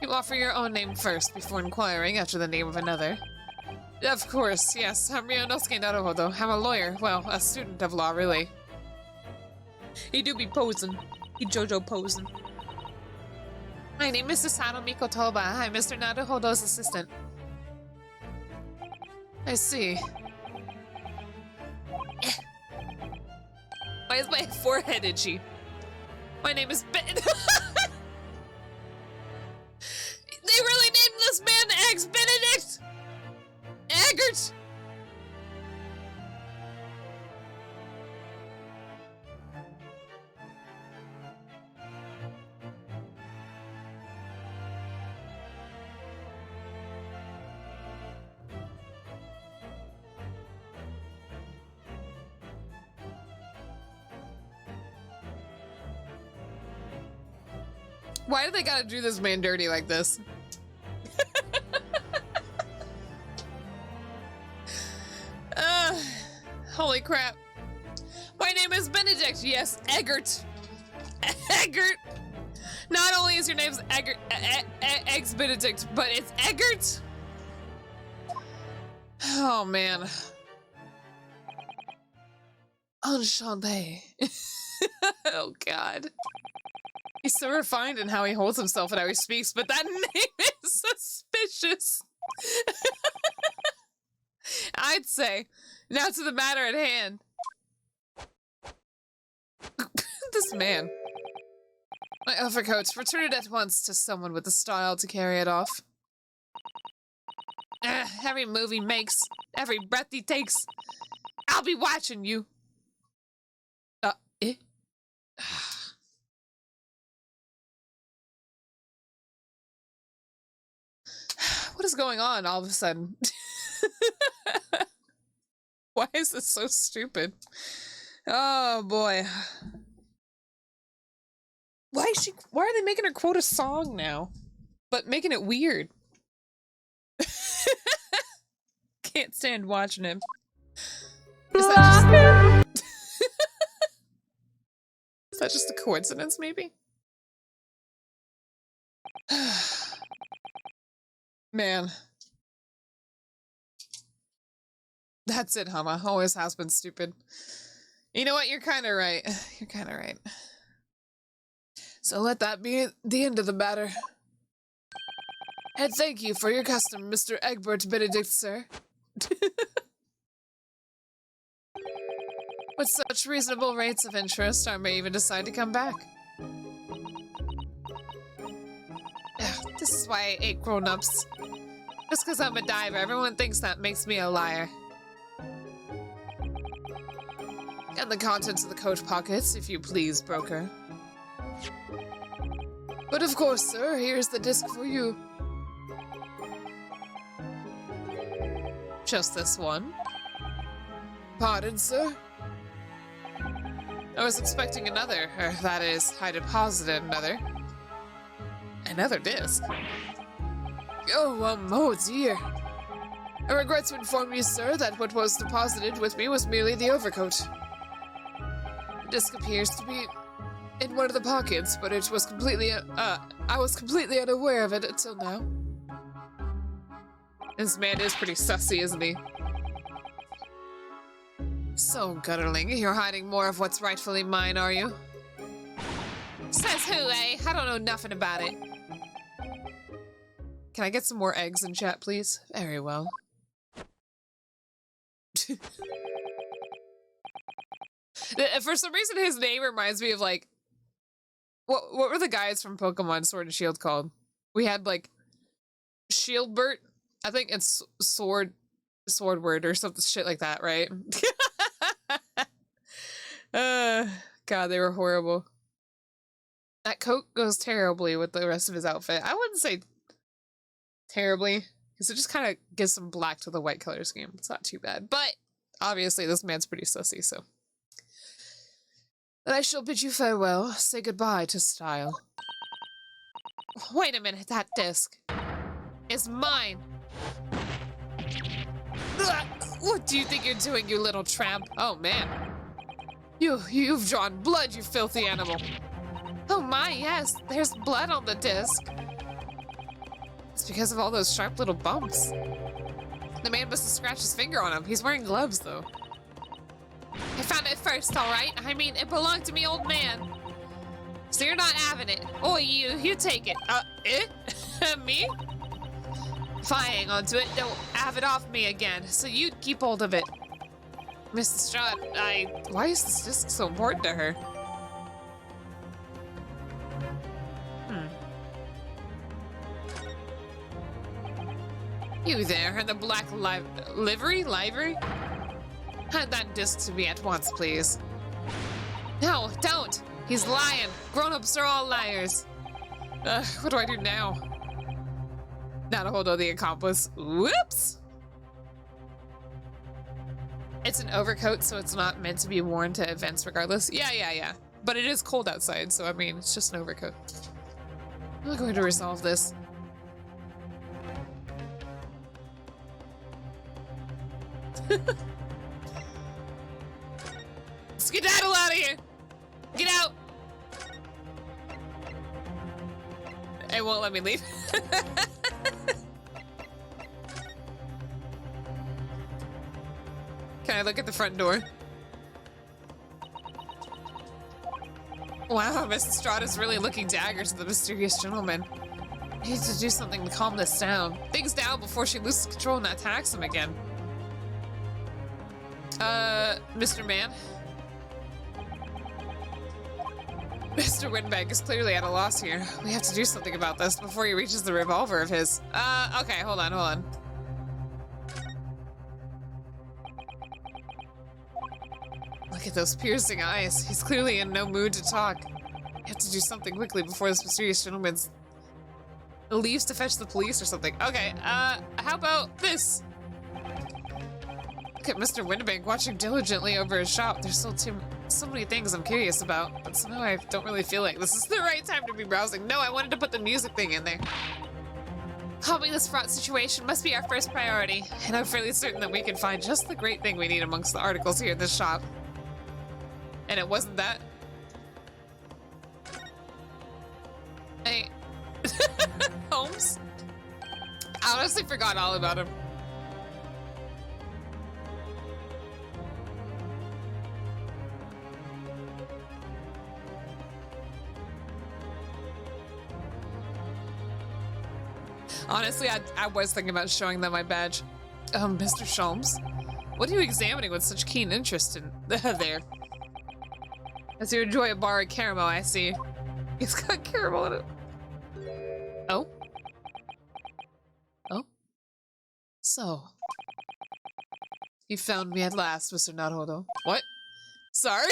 You offer your own name first before inquiring after the name of another. Of course, yes. I'm Ryunosuke Naruhodo. I'm a lawyer. Well, a student of law, really. He do be posing. He JoJo posing. My name is Susato Mikotoba. I'm Mr. Naruhodo's assistant. I see. Why is my forehead itchy? My name is Ben. They really named this man Eggs Benedict! Eggert! Why do they gotta do this man dirty like this? Holy crap. My name is Benedict. Yes, Eggert. Eggert! Not only is your name's Eggert, Eggs Benedict, but it's Eggert? Oh, man. Enchanté. Oh, God. He's so refined in how he holds himself and how he speaks, but that name is suspicious. I'd say. Now to the matter at hand. This man. My overcoat. Return it at once to someone with the style to carry it off. Every move he makes, every breath he takes, I'll be watching you. What is going on all of a sudden? Why is this so stupid? Oh boy. Why are they making her quote a song now? But making it weird. Can't stand watching him. Is that just a coincidence, maybe? Man. That's it, Hama. Always has been stupid. You know what? You're kind of right. You're kind of right. So let that be the end of the matter. And thank you for your custom, Mr. Egbert Benedict, sir. With such reasonable rates of interest, I may even decide to come back. This is why I ate grown-ups. Just because I'm a diver, everyone thinks that makes me a liar. And the contents of the coat pockets, if you please, broker. But of course, sir, here's the disc for you. Just this one? Pardon, sir? I was expecting another, or that is, I deposited another. Another disc? Oh dear. I regret to inform you, sir, that what was deposited with me was merely the overcoat. The disc appears to be in one of the pockets, but it was completely, I was completely unaware of it until now. This man is pretty sussy, isn't he? So, Gutterling, you're hiding more of what's rightfully mine, are you? Says who, eh? I don't know nothing about it. Can I get some more eggs in chat, please? Very well. For some reason, his name reminds me of, like... What were the guys from Pokemon Sword and Shield called? We had, like... Shieldbert? I think it's Swordward or something shit like that, right? God, they were horrible. That coat goes terribly with the rest of his outfit. I wouldn't say terribly, because it just kind of gives some black to the white color scheme. It's not too bad, but obviously this man's pretty sussy, so. But I shall bid you farewell. Say goodbye to style. Wait a minute, that disc is mine. What do you think you're doing, you little tramp? Oh, man. You've drawn blood, you filthy animal. Oh my, yes, there's blood on the disc. It's because of all those sharp little bumps. The man must have scratched his finger on him. He's wearing gloves, though. I found it first, all right? I mean, it belonged to me, old man. So you're not having it. Oh, you take it. Me? If I hang on to it, don't have it off me again, so you'd keep hold of it. Mrs. Strut, why is this disc so important to her? You there in the black livery? Hand that disc to me at once, please. No, don't! He's lying. Grown-ups are all liars. What do I do now? Not a hold on the accomplice. Whoops! It's an overcoat, so it's not meant to be worn to events regardless. Yeah. But it is cold outside, so I mean, it's just an overcoat. I'm not going to resolve this. Skedaddle out of here! Get out! It won't let me leave. Can I look at the front door? Wow, Miss Estrada's really looking daggers at the mysterious gentleman. I need to do something to calm this down. Things down before she loses control and attacks him again. Mr. Man? Mr. Windbag is clearly at a loss here. We have to do something about this before he reaches the revolver of his. Okay, hold on. Look at those piercing eyes. He's clearly in no mood to talk. We have to do something quickly before this mysterious gentleman leaves to fetch the police or something. Okay, how about this? Look at Mr. Windbank watching diligently over his shop. There's still so many things I'm curious about, but somehow I don't really feel like this is the right time to be browsing. No, I wanted to put the music thing in there. Calming this fraught situation must be our first priority, and I'm fairly certain that we can find just the great thing we need amongst the articles here in this shop. And it wasn't that. Hey. Holmes? I honestly forgot all about him. Honestly, I was thinking about showing them my badge. Mr. Sholmes, what are you examining with such keen interest in there? As you enjoy a bar of caramel, I see. It's got caramel in it. Oh? Oh? So. You found me at last, Mr. Naruto. What? Sorry?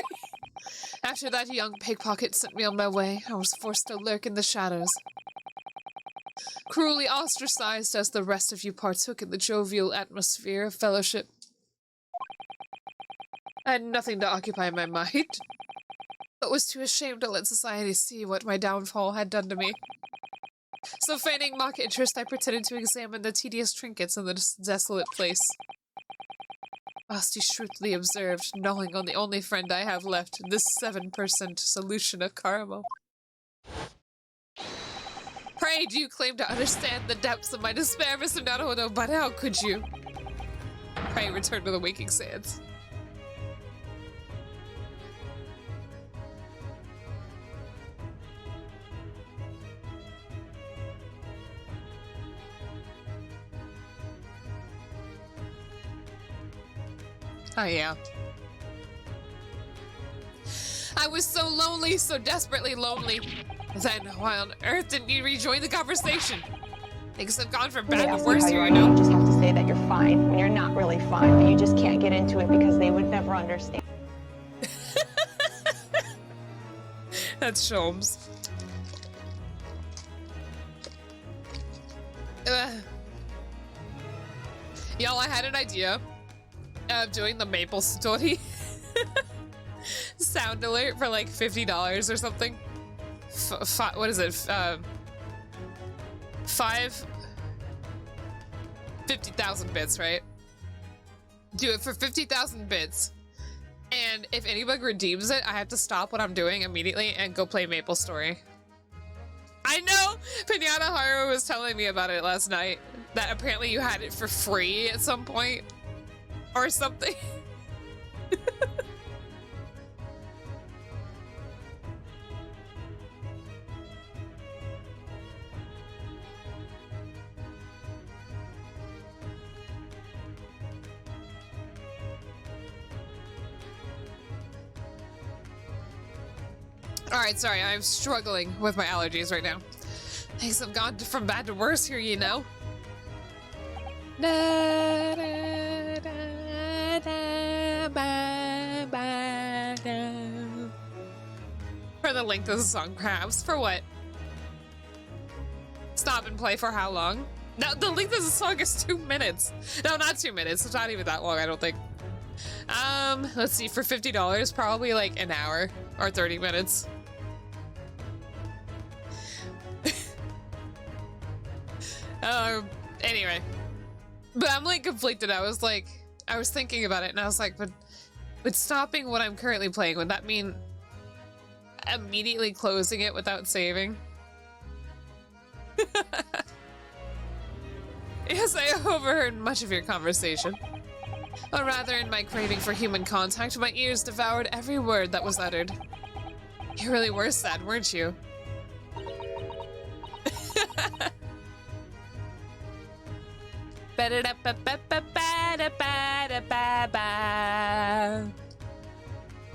After that young pickpocket sent me on my way, I was forced to lurk in the shadows. Cruelly ostracized as the rest of you partook in the jovial atmosphere of fellowship. I had nothing to occupy my mind, but was too ashamed to let society see what my downfall had done to me. So feigning mock interest, I pretended to examine the tedious trinkets in this desolate place. Whilst he shrewdly observed, gnawing on the only friend I have left, this 7% solution of caramel. Pray, do you claim to understand the depths of my despair, Mr. Naruto? But how could you? Pray return to the waking sands. Oh, yeah. I was so lonely, so desperately lonely. Then, why on earth didn't you rejoin the conversation? Things have gone from bad to worse here, you know. You just have to say that you're fine when you're not really fine, but you just can't get into it because they would never understand. That's Sholmes. Y'all, I had an idea of doing the Maple Story sound alert for like $50 or something. What is it? 50,000 bits, right? Do it for 50,000 bits. And if anybody redeems it, I have to stop what I'm doing immediately and go play Maple Story. I know! Pinata Haru was telling me about it last night. That apparently you had it for free at some point. Or something. Alright, sorry, I'm struggling with my allergies right now. Things have gone from bad to worse here, you know. Da, da, da, da, ba, ba, da. For the length of the song, perhaps. For what? Stop and play for how long? No, the length of the song is 2 minutes. No, not 2 minutes. It's not even that long, I don't think. Let's see, for $50, probably like an hour or 30 minutes. Anyway. But I'm like conflicted. I was thinking about it and I was like, but stopping what I'm currently playing, would that mean immediately closing it without saving? Yes, I overheard much of your conversation. Or rather, in my craving for human contact, my ears devoured every word that was uttered. You really were sad, weren't you?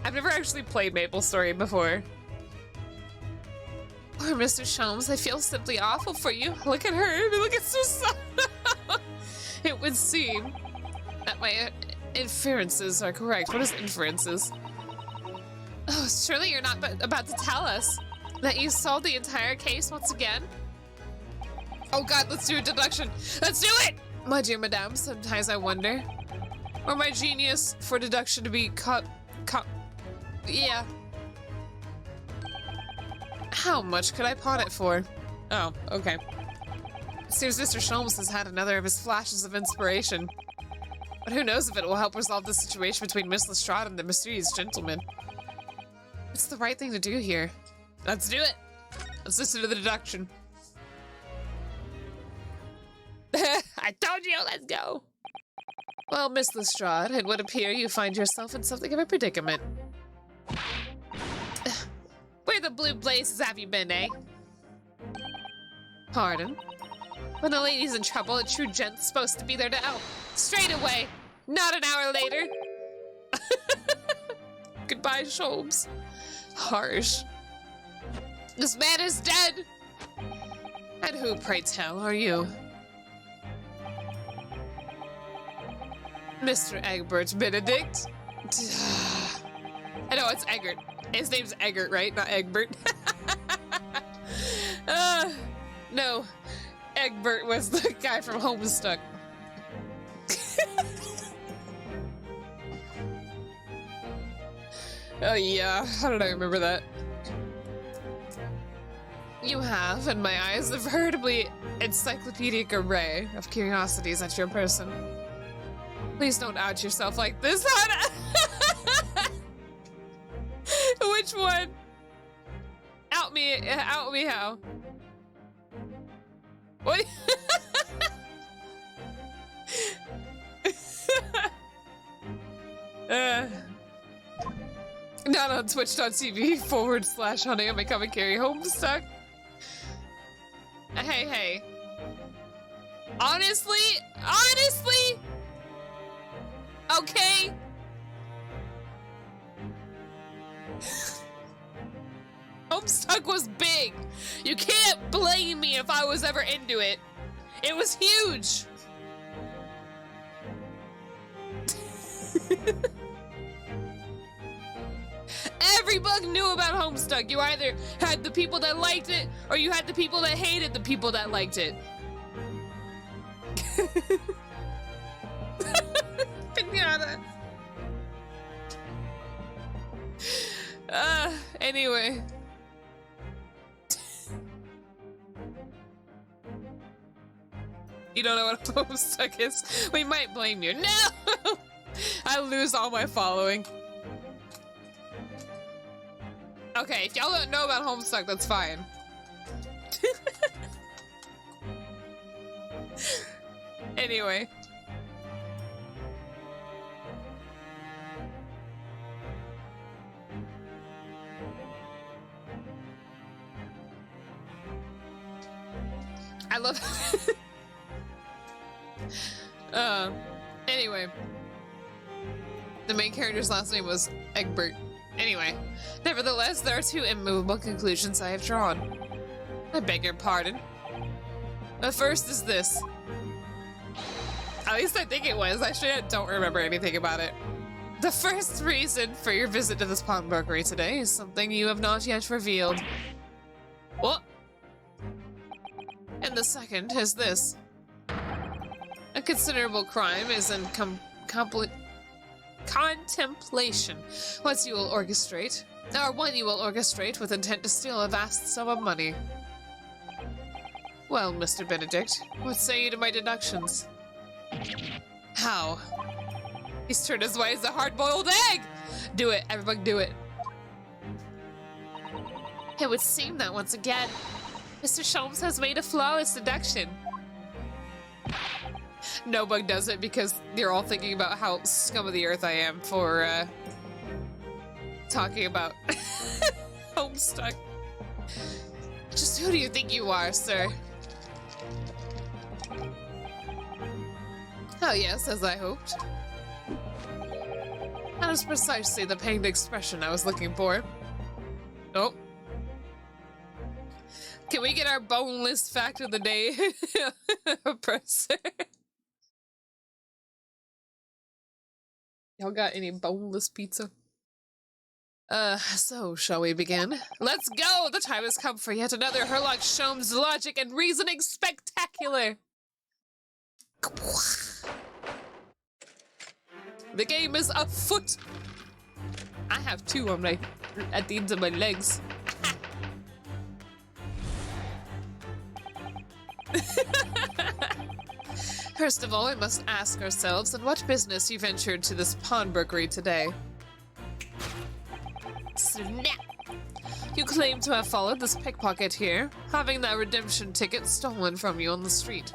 I've never actually played MapleStory before. Poor Mr. Sholmes, I feel simply awful for you. Look at her, look at Susan. It would seem that my inferences are correct. What is inferences? Oh, surely you're not about to tell us that you solved the entire case once again? Oh god, let's do a deduction. Let's do it! My dear madame, sometimes I wonder. Or my genius for deduction to be yeah. How much could I pawn it for? Oh, okay. Seems Mr. Sholmes has had another of his flashes of inspiration. But who knows if it will help resolve the situation between Miss Lestrade and the mysterious gentleman. It's the right thing to do here. Let's do it! Let's listen to the deduction. I told you, let's go! Well, Miss Lestrade, it would appear you find yourself in something of a predicament. Where the blue blazes have you been, eh? Pardon? When a lady's in trouble, a true gent's supposed to be there to help. Straight away, not an hour later. Goodbye, Sholmes. Harsh. This man is dead! And who, pray tell, are you? Mr. Egbert Benedict? I know, it's Egbert. His name's Egbert, right? Not Egbert. No. Egbert was the guy from Homestuck. Oh yeah, how did I remember that? You have, in my eyes, a veritably encyclopedic array of curiosities at your person. Please don't out yourself like this, Hannah! Which one? Out me how? What? Not on twitch.tv/Hanayome Kamakiri Homestuck. Hey. Honestly? Okay. Homestuck was big. You can't blame me if I was ever into it. It was huge. Everybody knew about Homestuck. You either had the people that liked it, or you had the people that hated the people that liked it. Pinata. Anyway. You don't know what Homestuck is? We might blame you. No! I lose all my following. Okay, if y'all don't know about Homestuck, that's fine. Anyway. I love anyway. The main character's last name was Egbert. Anyway, nevertheless, there are two immovable conclusions I have drawn. I beg your pardon. The first is this. At least I think it was. Actually, I don't remember anything about it. The first reason for your visit to this pawnbrokery today is something you have not yet revealed. What? And the second is this. A considerable crime is in contemplation. One you will orchestrate with intent to steal a vast sum of money. Well, Mr. Benedict, what say you to my deductions? How? He's turned as white as a hard-boiled egg! Do it, everybody do it. It would seem that once again, Mr. Sholmes has made a flawless seduction. No bug does it because you're all thinking about how scum of the earth I am for talking about Homestuck. Just who do you think you are, sir? Oh yes, as I hoped. That is precisely the pained expression I was looking for. Oh. Can we get our boneless fact of the day, oppressor? Y'all got any boneless pizza? So shall we begin? Let's go! The time has come for yet another Herlock Sholmes logic and reasoning spectacular! The game is afoot! I have two on my at the ends of my legs. First of all, we must ask ourselves on what business you ventured to this pawnbrokery today. Snap! You claim to have followed this pickpocket here, having that redemption ticket stolen from you on the street.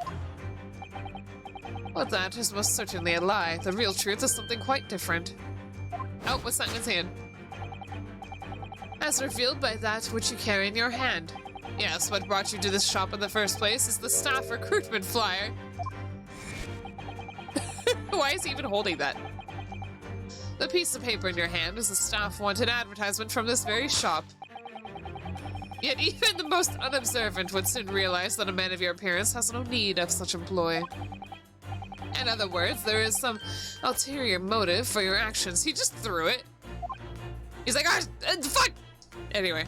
Well, that is most certainly a lie. The real truth is something quite different. Oh, what's that in his hand? As revealed by that which you carry in your hand. Yes, what brought you to this shop in the first place is the staff recruitment flyer. Why is he even holding that? The piece of paper in your hand is a staff wanted advertisement from this very shop. Yet even the most unobservant would soon realize that a man of your appearance has no need of such employ. In other words, there is some ulterior motive for your actions. He just threw it. He's like, ah, fuck! Anyway.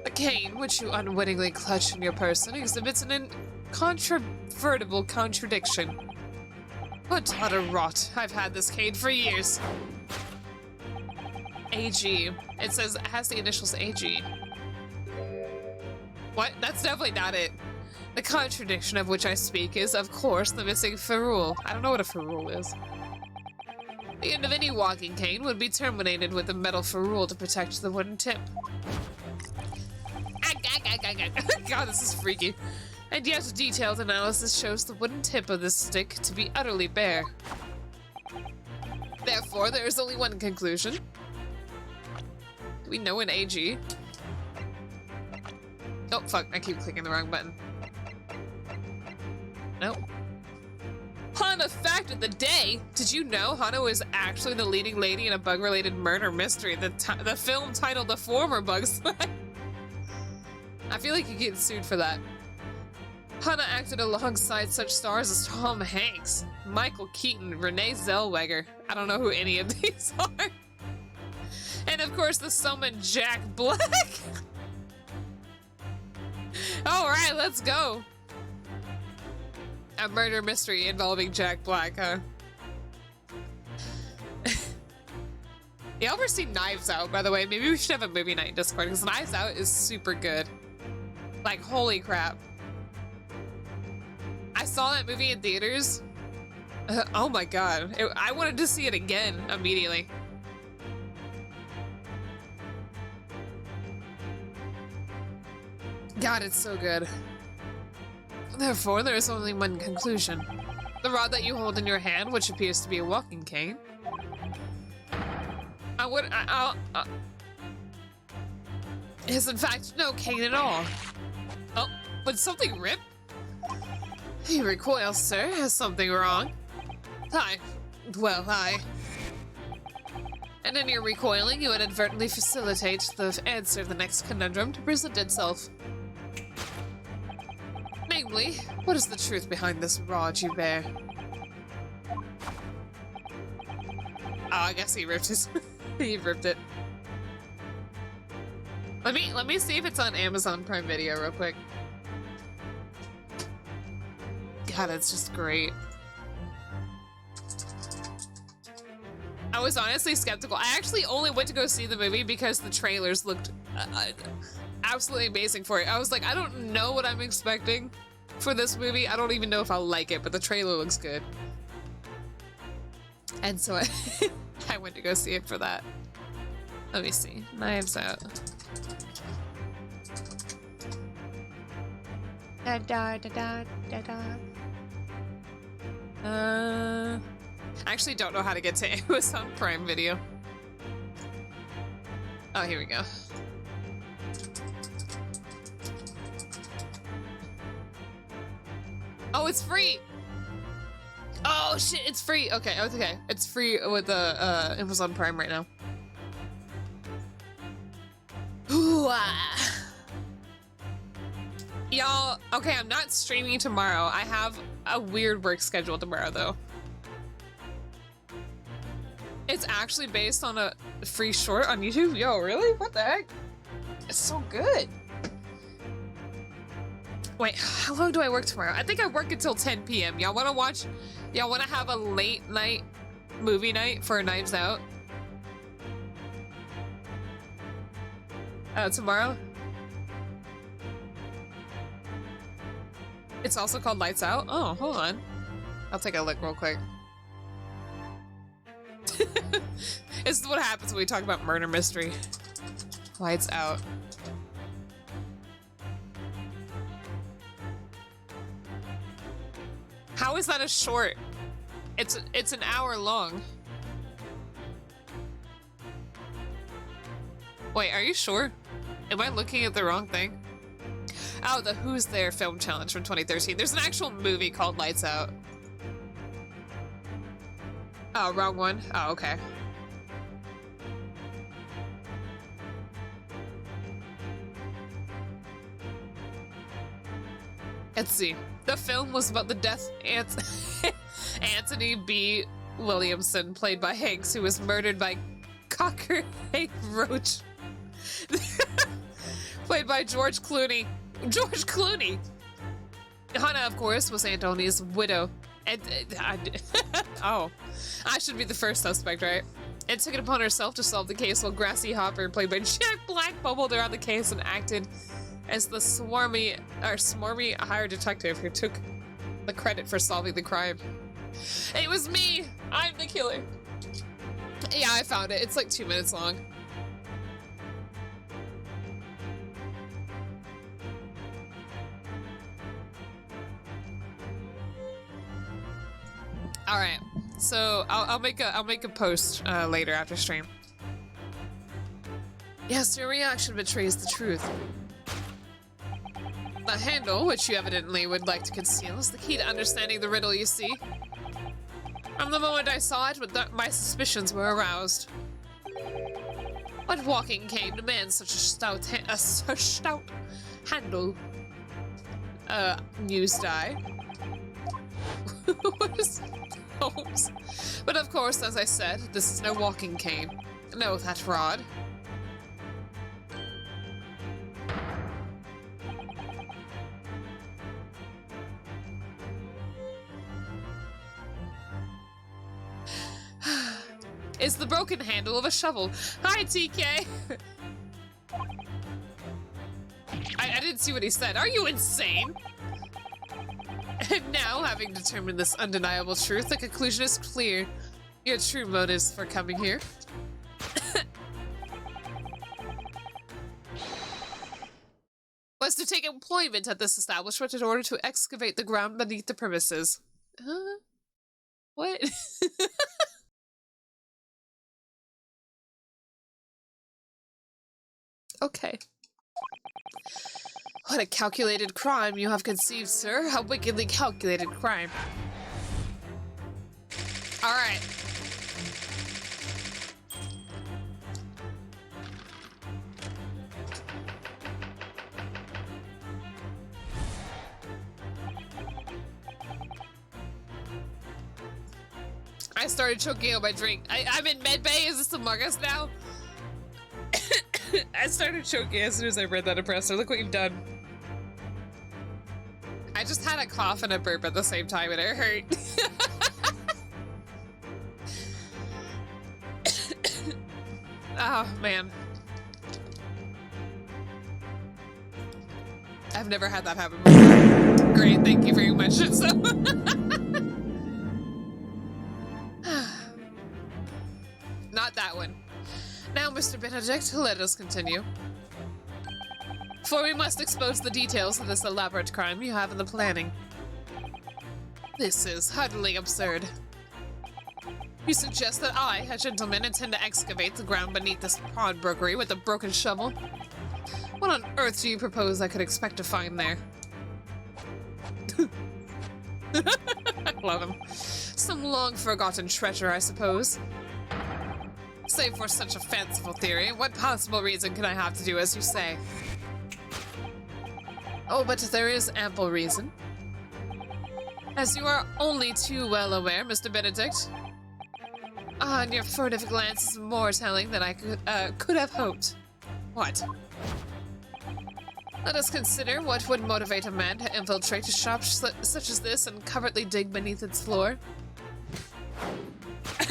A cane, which you unwittingly clutch in your person, exhibits an incontrovertible contradiction. What utter rot. I've had this cane for years. AG. It says it has the initials AG. What? That's definitely not it. The contradiction of which I speak is, of course, the missing ferrule. I don't know what a ferrule is. The end of any walking cane would be terminated with a metal ferrule to protect the wooden tip. God, this is freaky. And yet a detailed analysis shows the wooden tip of this stick to be utterly bare. Therefore, there is only one conclusion. Do we know an AG? Oh, fuck, I keep clicking the wrong button. Nope. Hana fact of the day! Did you know Hana was actually the leading lady in a bug-related murder mystery? The film titled The Former Bugs. I feel like you get sued for that. Hana acted alongside such stars as Tom Hanks, Michael Keaton, Renee Zellweger. I don't know who any of these are. And of course the summon Jack Black. Alright, let's go. A murder mystery involving Jack Black, huh? Y'all ever seen Knives Out, by the way? Maybe we should have a movie night in Discord, because Knives Out is super good. Like, holy crap. I saw that movie in theaters. Oh my god. I wanted to see it again immediately. God, it's so good. Therefore, there is only one conclusion. The rod that you hold in your hand, which appears to be a walking cane, is in fact no cane at all. Oh, would something rip? You recoil, sir. Has something wrong? Hi. Well, hi. And in your recoiling, you inadvertently facilitate the answer to the next conundrum to present itself. Namely, what is the truth behind this rod you bear? Oh, I guess he ripped his... he ripped it. Let me see if it's on Amazon Prime Video real quick. God, it's just great. I was honestly skeptical. I actually only went to go see the movie because the trailers looked absolutely amazing for it. I was like, I don't know what I'm expecting for this movie. I don't even know if I'll like it, but the trailer looks good. And so I went to go see it for that. Let me see. Knives Out. Da da da da da da. I actually don't know how to get to Amazon Prime Video. Oh, here we go. Oh, it's free! Oh shit, it's free! Okay, okay. It's free with the Amazon Prime right now. Ooh, Y'all, okay, I'm not streaming tomorrow. I have a weird work schedule tomorrow, though. It's actually based on a free short on YouTube? Yo, really? What the heck? It's so good. Wait, how long do I work tomorrow? I think I work until 10 p.m. Y'all wanna watch? Y'all wanna have a late night movie night for Knives Out? Tomorrow? It's also called Lights Out? Oh, hold on. I'll take a look real quick. This is what happens when we talk about murder mystery. Lights Out. How is that a short? It's an hour long. Wait, are you sure? Am I looking at the wrong thing? Oh, the Who's There film challenge from 2013. There's an actual movie called Lights Out. Oh, wrong one. Oh, okay. Let's see. The film was about the death of Anthony B. Williamson, played by Hanks, who was murdered by Cocker Roach. Played by George Clooney. George Clooney! Hannah, of course, was Antoni's widow. And, oh. I should be the first suspect, right? And took it upon herself to solve the case while Grassy Hopper, played by Jack Black, bubbled around the case and acted as the smarmy hired detective who took the credit for solving the crime. It was me! I'm the killer! Yeah, I found it. It's like 2 minutes long. All right, so I'll make a post later after stream. Yes, your reaction betrays the truth. The handle, which you evidently would like to conceal, is the key to understanding the riddle. You see, from the moment I saw it, my suspicions were aroused. What walking cane demands such a stout handle? Mused I. What is Holmes? But of course, as I said, this is no walking cane. No, that rod. It's the broken handle of a shovel. Hi, TK! I didn't see what he said. Are you insane? And now, having determined this undeniable truth, the conclusion is clear. Your true motives for coming here. Was to take employment at this establishment in order to excavate the ground beneath the premises. What? Okay. What a calculated crime you have conceived, sir. A wickedly calculated crime. All right. I started choking on my drink. I'm in medbay. Is this Among Us now? I started choking as soon as I read that oppressor. Look what you've done. I just had a cough and a burp at the same time and it hurt. Oh, man. I've never had that happen before. Great, thank you very much. So not that one. Now, Mr. Benedict, let us continue. For we must expose the details of this elaborate crime you have in the planning. This is utterly absurd. You suggest that I, a gentleman, intend to excavate the ground beneath this pawnbrokery with a broken shovel? What on earth do you propose I could expect to find there? I love him. Some long-forgotten treasure, I suppose. Save for such a fanciful theory, what possible reason could I have to do as you say? Oh, but there is ample reason. As you are only too well aware, Mr. Benedict. And your furtive glance is more telling than I could have hoped. What? Let us consider what would motivate a man to infiltrate a shop such as this and covertly dig beneath its floor.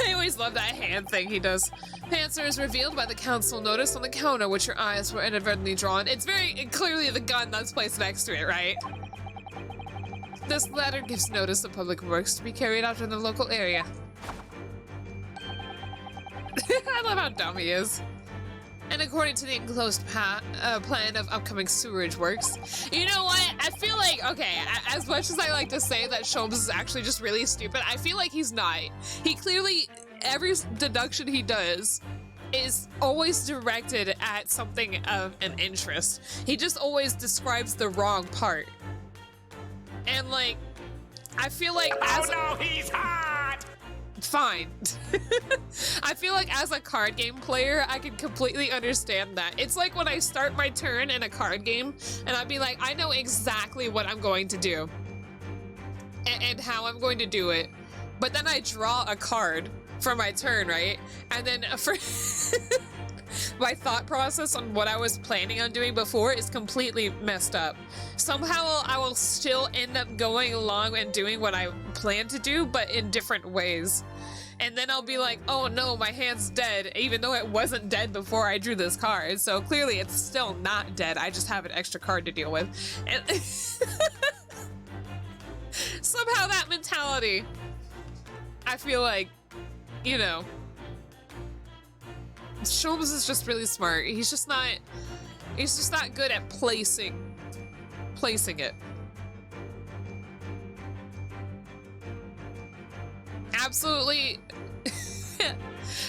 I always love that hand thing he does. The answer is revealed by the council notice on the counter which your eyes were inadvertently drawn. It's very clearly the gun that's placed next to it, right? This latter gives notice of public works to be carried out in the local area. I love how dumb he is. And according to the enclosed plan of upcoming sewerage works, you know what? I feel like, okay, as much as I like to say that Sholmes is actually just really stupid, I feel like he's not. He clearly, every deduction he does is always directed at something of an interest. He just always describes the wrong part. And like, I feel like Oh no, he's hot! Fine. I feel like as a card game player, I can completely understand that. It's like when I start my turn in a card game, and I'd be like, I know exactly what I'm going to do. And how I'm going to do it. But then I draw a card for my turn, right? And then for my thought process on what I was planning on doing before is completely messed up. Somehow I will still end up going along and doing what I plan to do, but in different ways. And then I'll be like, oh no, my hand's dead, even though it wasn't dead before I drew this card. So clearly it's still not dead. I just have an extra card to deal with. And somehow that mentality, I feel like, you know, Sholmes is just really smart. He's just not good at placing it. Absolutely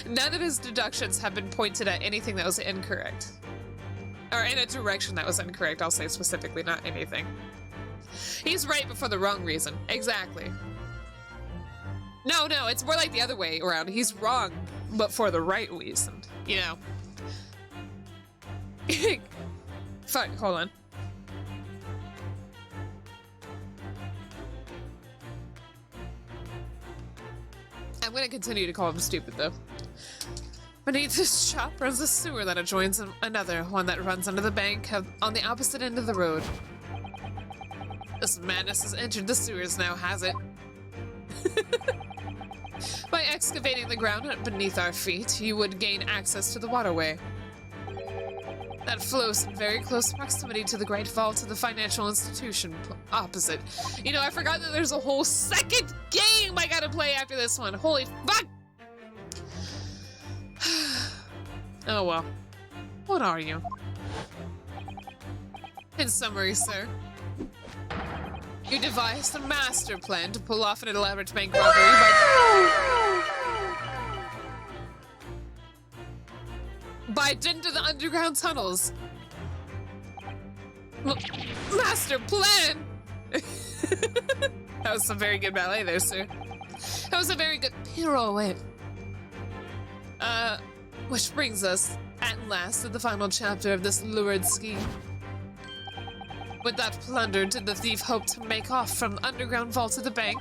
none of his deductions have been pointed at anything that was incorrect. Or in a direction that was incorrect, I'll say specifically, not anything. He's right, but for the wrong reason. Exactly. No, it's more like the other way around. He's wrong, but for the right reason. You know. Fuck, hold on. I'm gonna continue to call him stupid, though. Beneath this shop runs a sewer that adjoins another, one that runs under the bank on the opposite end of the road. This madness has entered the sewers now, has it? By excavating the ground beneath our feet, you would gain access to the waterway. That flows in very close proximity to the Great Vault of the financial institution opposite. You know, I forgot that there's a whole second game I gotta play after this one. Holy fuck! Oh well. What are you? In summary, sir, you devised a master plan to pull off an elaborate bank robbery by dint of the underground tunnels. Master plan! That was some very good ballet there, sir. That was a very good pirouette. Which brings us, at last, to the final chapter of this lurid scheme. With that plunder, did the thief hope to make off from the underground vault of the bank?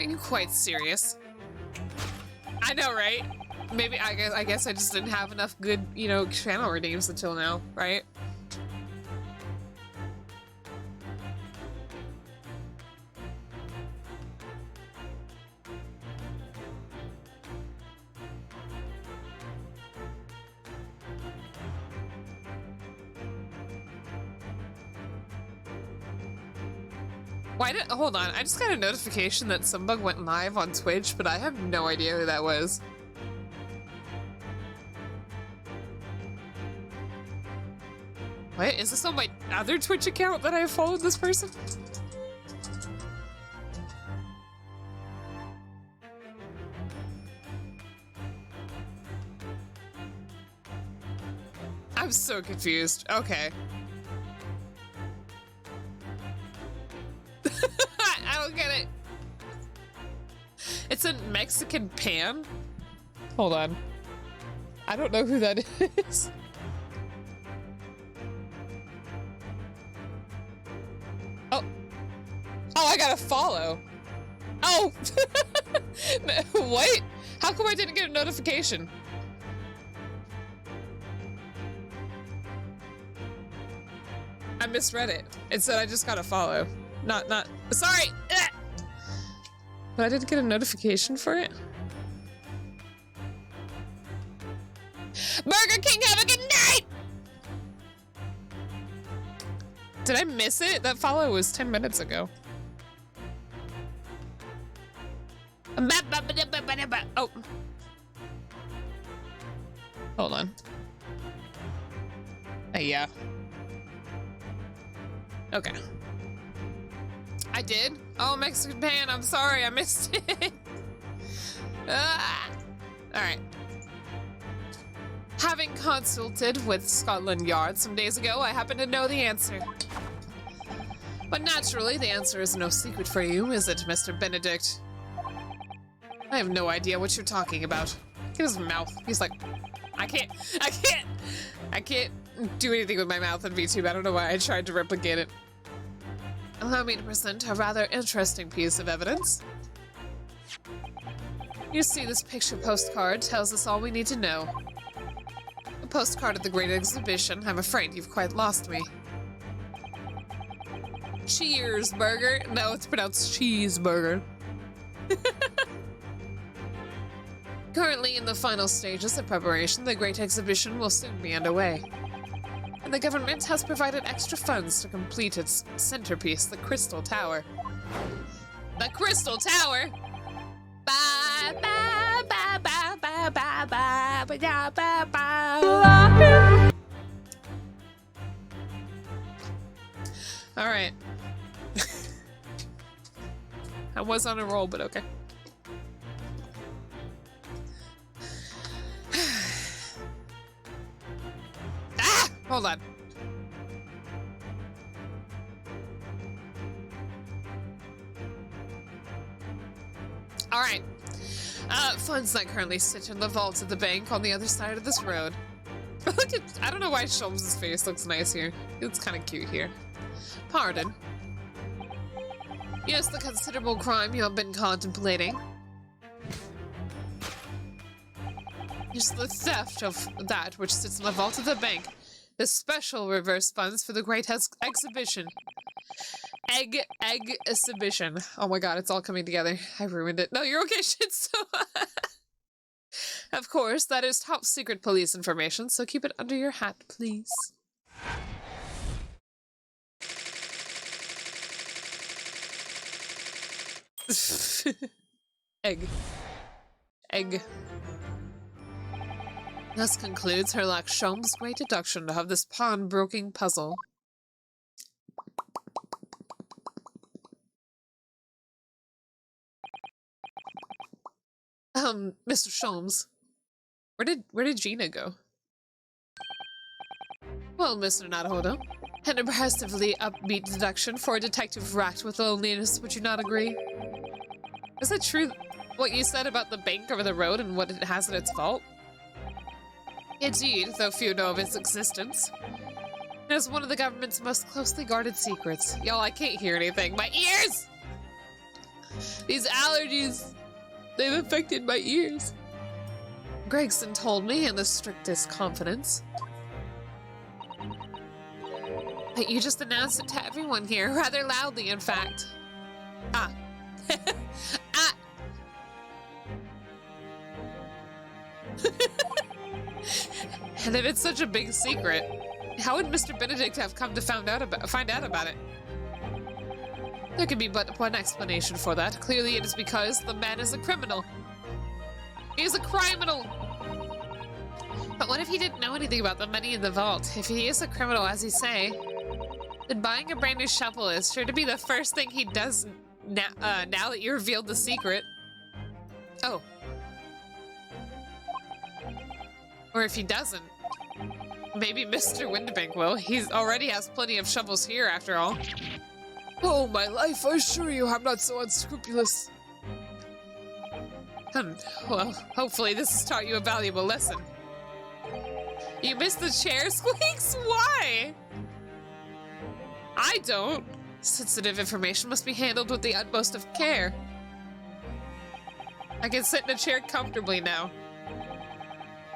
Are you quite serious? I know, right? Maybe, I guess I just didn't have enough good, you know, channel redeems until now, right? Hold on, I just got a notification that Sumbug went live on Twitch, but I have no idea who that was. What? Is this on my other Twitch account that I followed this person? I'm so confused. Okay. I don't get it. It's a Mexican pan? Hold on. I don't know who that is. Oh. Oh, I gotta follow. Oh! What? How come I didn't get a notification? I misread it. It said I just gotta follow. Not, sorry! Ugh. But I didn't get a notification for it? Burger King, have a good night! Did I miss it? That follow was 10 minutes ago. Oh. Hold on. Yeah. Okay. I did? Oh, Mexican pan, I'm sorry, I missed it. Alright. Having consulted with Scotland Yard some days ago, I happen to know the answer. But naturally, the answer is no secret for you, is it, Mr. Benedict? I have no idea what you're talking about. Look at his mouth. He's like, I can't do anything with my mouth in VTube. I don't know why I tried to replicate it. Allow me to present a rather interesting piece of evidence. You see, this picture postcard tells us all we need to know. A postcard of the Great Exhibition. I'm afraid you've quite lost me. Cheers, burger. No, it's pronounced cheeseburger. Currently in the final stages of preparation, the Great Exhibition will soon be underway. And the government has provided extra funds to complete its centerpiece, the Crystal Tower. The Crystal Tower? Ba ba ba ba ba ba ba ba ba ba. All right. I was on a roll, but okay. Hold on. All right. Funds that currently sit in the vault of the bank on the other side of this road. Look at, I don't know why Sholmes' face looks nice here. He looks kind of cute here. Pardon. Yes, the considerable crime you have been contemplating. Is the theft of that which sits in the vault of the bank. The special reverse funds for the Great Exhibition. Exhibition. Oh my god, it's all coming together. I ruined it. No, you're okay, Shinso. Of course, that is top secret police information, so keep it under your hat, please. Egg. Thus concludes Herlock Sholmes' great deduction of this pawn-broking puzzle. Mr. Sholmes, where did Gina go? Well, Mr. Naruhodo, an impressively upbeat deduction for a detective racked with loneliness, would you not agree? Is it true what you said about the bank over the road and what it has in its vault? Indeed, though few know of its existence. It is one of the government's most closely guarded secrets. Y'all, I can't hear anything. My ears! These allergies, they've affected my ears. Gregson told me in the strictest confidence. But you just announced it to everyone here, rather loudly, in fact. Ah. Ah! And if it's such a big secret, how would Mr. Benedict have come to find out about it? There can be but one explanation for that. Clearly it is because the man is a criminal. He is a criminal! But what if he didn't know anything about the money in the vault? If he is a criminal, as you say, then buying a brand new shovel is sure to be the first thing he does now that you revealed the secret. Oh. Or if he doesn't, maybe Mr. Windibank will. He already has plenty of shovels here, after all. Oh, my life, I assure you I'm not so unscrupulous. Well, hopefully this has taught you a valuable lesson. You missed the chair squeaks? Why? I don't. Sensitive information must be handled with the utmost of care. I can sit in a chair comfortably now.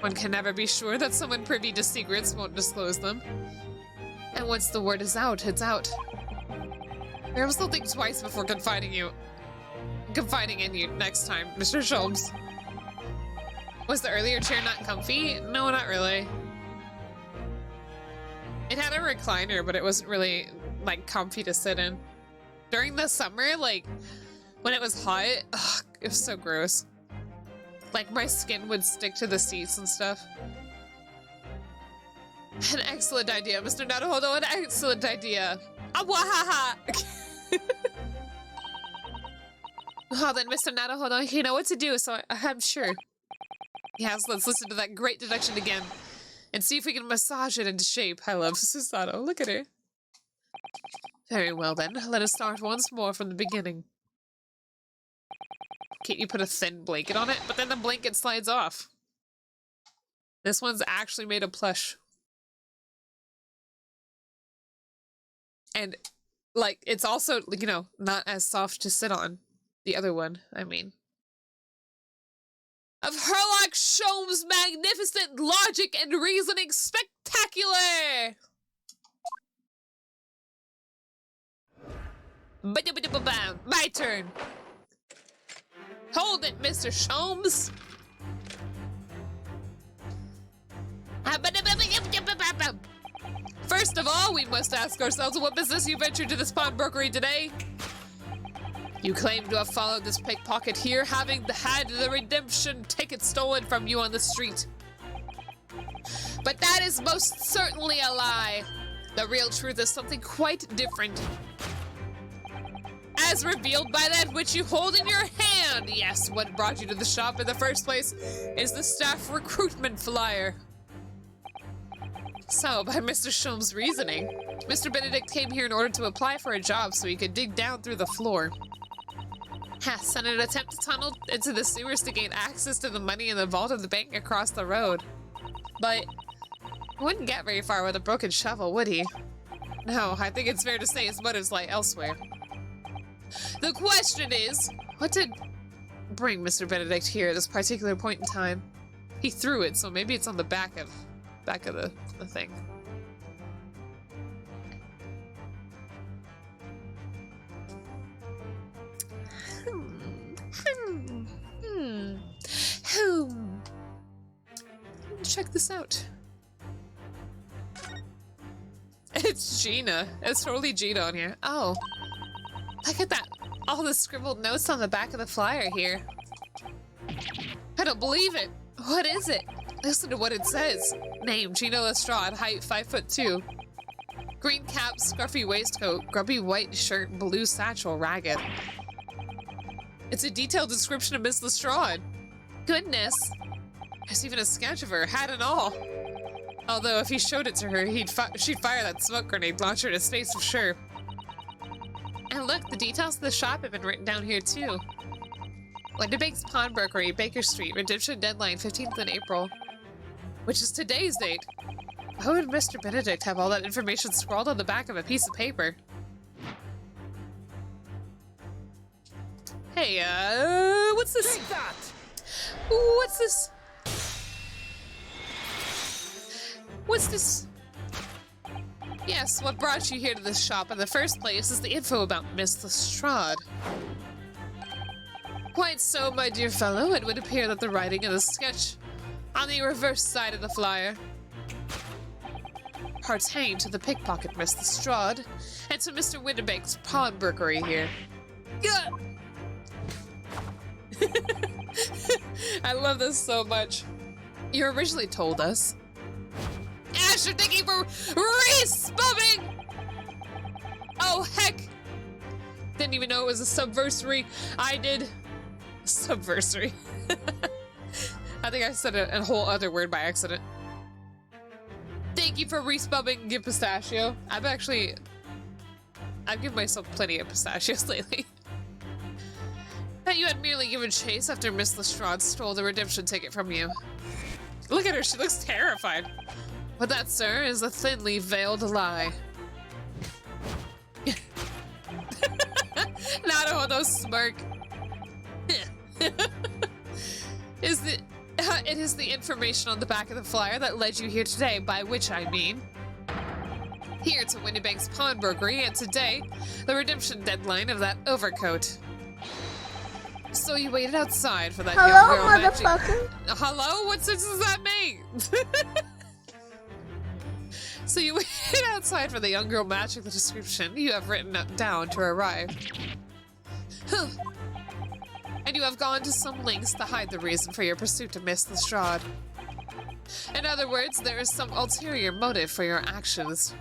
One can never be sure that someone privy to secrets won't disclose them. And once the word is out, it's out. Perhaps they'll think twice before confiding in you next time, Mr. Sholmes. Was the earlier chair not comfy? No, not really. It had a recliner, but it wasn't really, like, comfy to sit in. During the summer, like, when it was hot, ugh, it was so gross. Like, my skin would stick to the seats and stuff. An excellent idea, Mr. Naruhodo, an excellent idea. Awahaha! Well then, Mr. Naruhodo, you know what to do, so I'm sure. Yes, let's listen to that great deduction again. And see if we can massage it into shape. I love Susato. Look at her. Very well then, let us start once more from the beginning. Can't you put a thin blanket on it? But then the blanket slides off. This one's actually made of plush. And, like, it's also, you know, not as soft to sit on. The other one, I mean. Of Herlock Sholmes' magnificent logic and reasoning spectacular! My turn. Hold it, Mr. Sholmes. First of all, we must ask ourselves what business you ventured to this pawnbrokery today. You claim to have followed this pickpocket here, having had the redemption ticket stolen from you on the street. But that is most certainly a lie. The real truth is something quite different. As revealed by that which you hold in your hand. Yes, what brought you to the shop in the first place is the staff recruitment flyer. So, by Mr. Sholmes' reasoning, Mr. Benedict came here in order to apply for a job so he could dig down through the floor. Yes, and an attempt to tunnel into the sewers to gain access to the money in the vault of the bank across the road. But he wouldn't get very far with a broken shovel, would he? No, I think it's fair to say his motives lie elsewhere. The question is, what did bring Mr. Benedict here at this particular point in time? He threw it, so maybe it's on the back of the thing. Check this out. It's Gina. It's totally Gina on here. Oh. Look at that. All the scribbled notes on the back of the flyer here. I don't believe it. What is it? Listen to what it says. Name, Gina Lestrade, height 5'2". Green cap, scruffy waistcoat, grubby white shirt, blue satchel, ragged. It's a detailed description of Miss Lestrade. Goodness. There's even a sketch of her, hat and all. Although if he showed it to her, she'd fire that smoke grenade launcher in his face for sure. And look, the details of the shop have been written down here too. Windibank's Pawnbrokery, Baker Street, redemption deadline 15th in April. Which is today's date. How would Mr. Benedict have all that information scrawled on the back of a piece of paper? Hey, what's this? Take that! What's this? What's this? Yes, what brought you here to this shop in the first place is the info about Miss Lestrade. Quite so, my dear fellow. It would appear that the writing of the sketch on the reverse side of the flyer pertain to the pickpocket Miss Lestrade and to Mr. Windibank's pawnbrokery here. I love this so much. You originally told us. Asher, thank you for respubbing! Oh, heck! Didn't even know it was a subversary. I did. Subversary. I think I said a whole other word by accident. Thank you for respubbing, Give Pistachio. I've given myself plenty of pistachios lately. Thought you had merely given chase after Miss Lestrade stole the redemption ticket from you. Look at her, she looks terrified. But that, sir, is a thinly veiled lie. Naruhodo smirk. It is the information on the back of the flyer that led you here today, by which I mean here to Windybank's pawnbrokery, and today, the redemption deadline of that overcoat. So you waited outside for that young Hello, girl motherfucker. Hello? What sense does that make? So you waited outside for the young girl matching the description you have written down to arrive. And you have gone to some lengths to hide the reason for your pursuit of Miss Lestrade. In other words, there is some ulterior motive for your actions.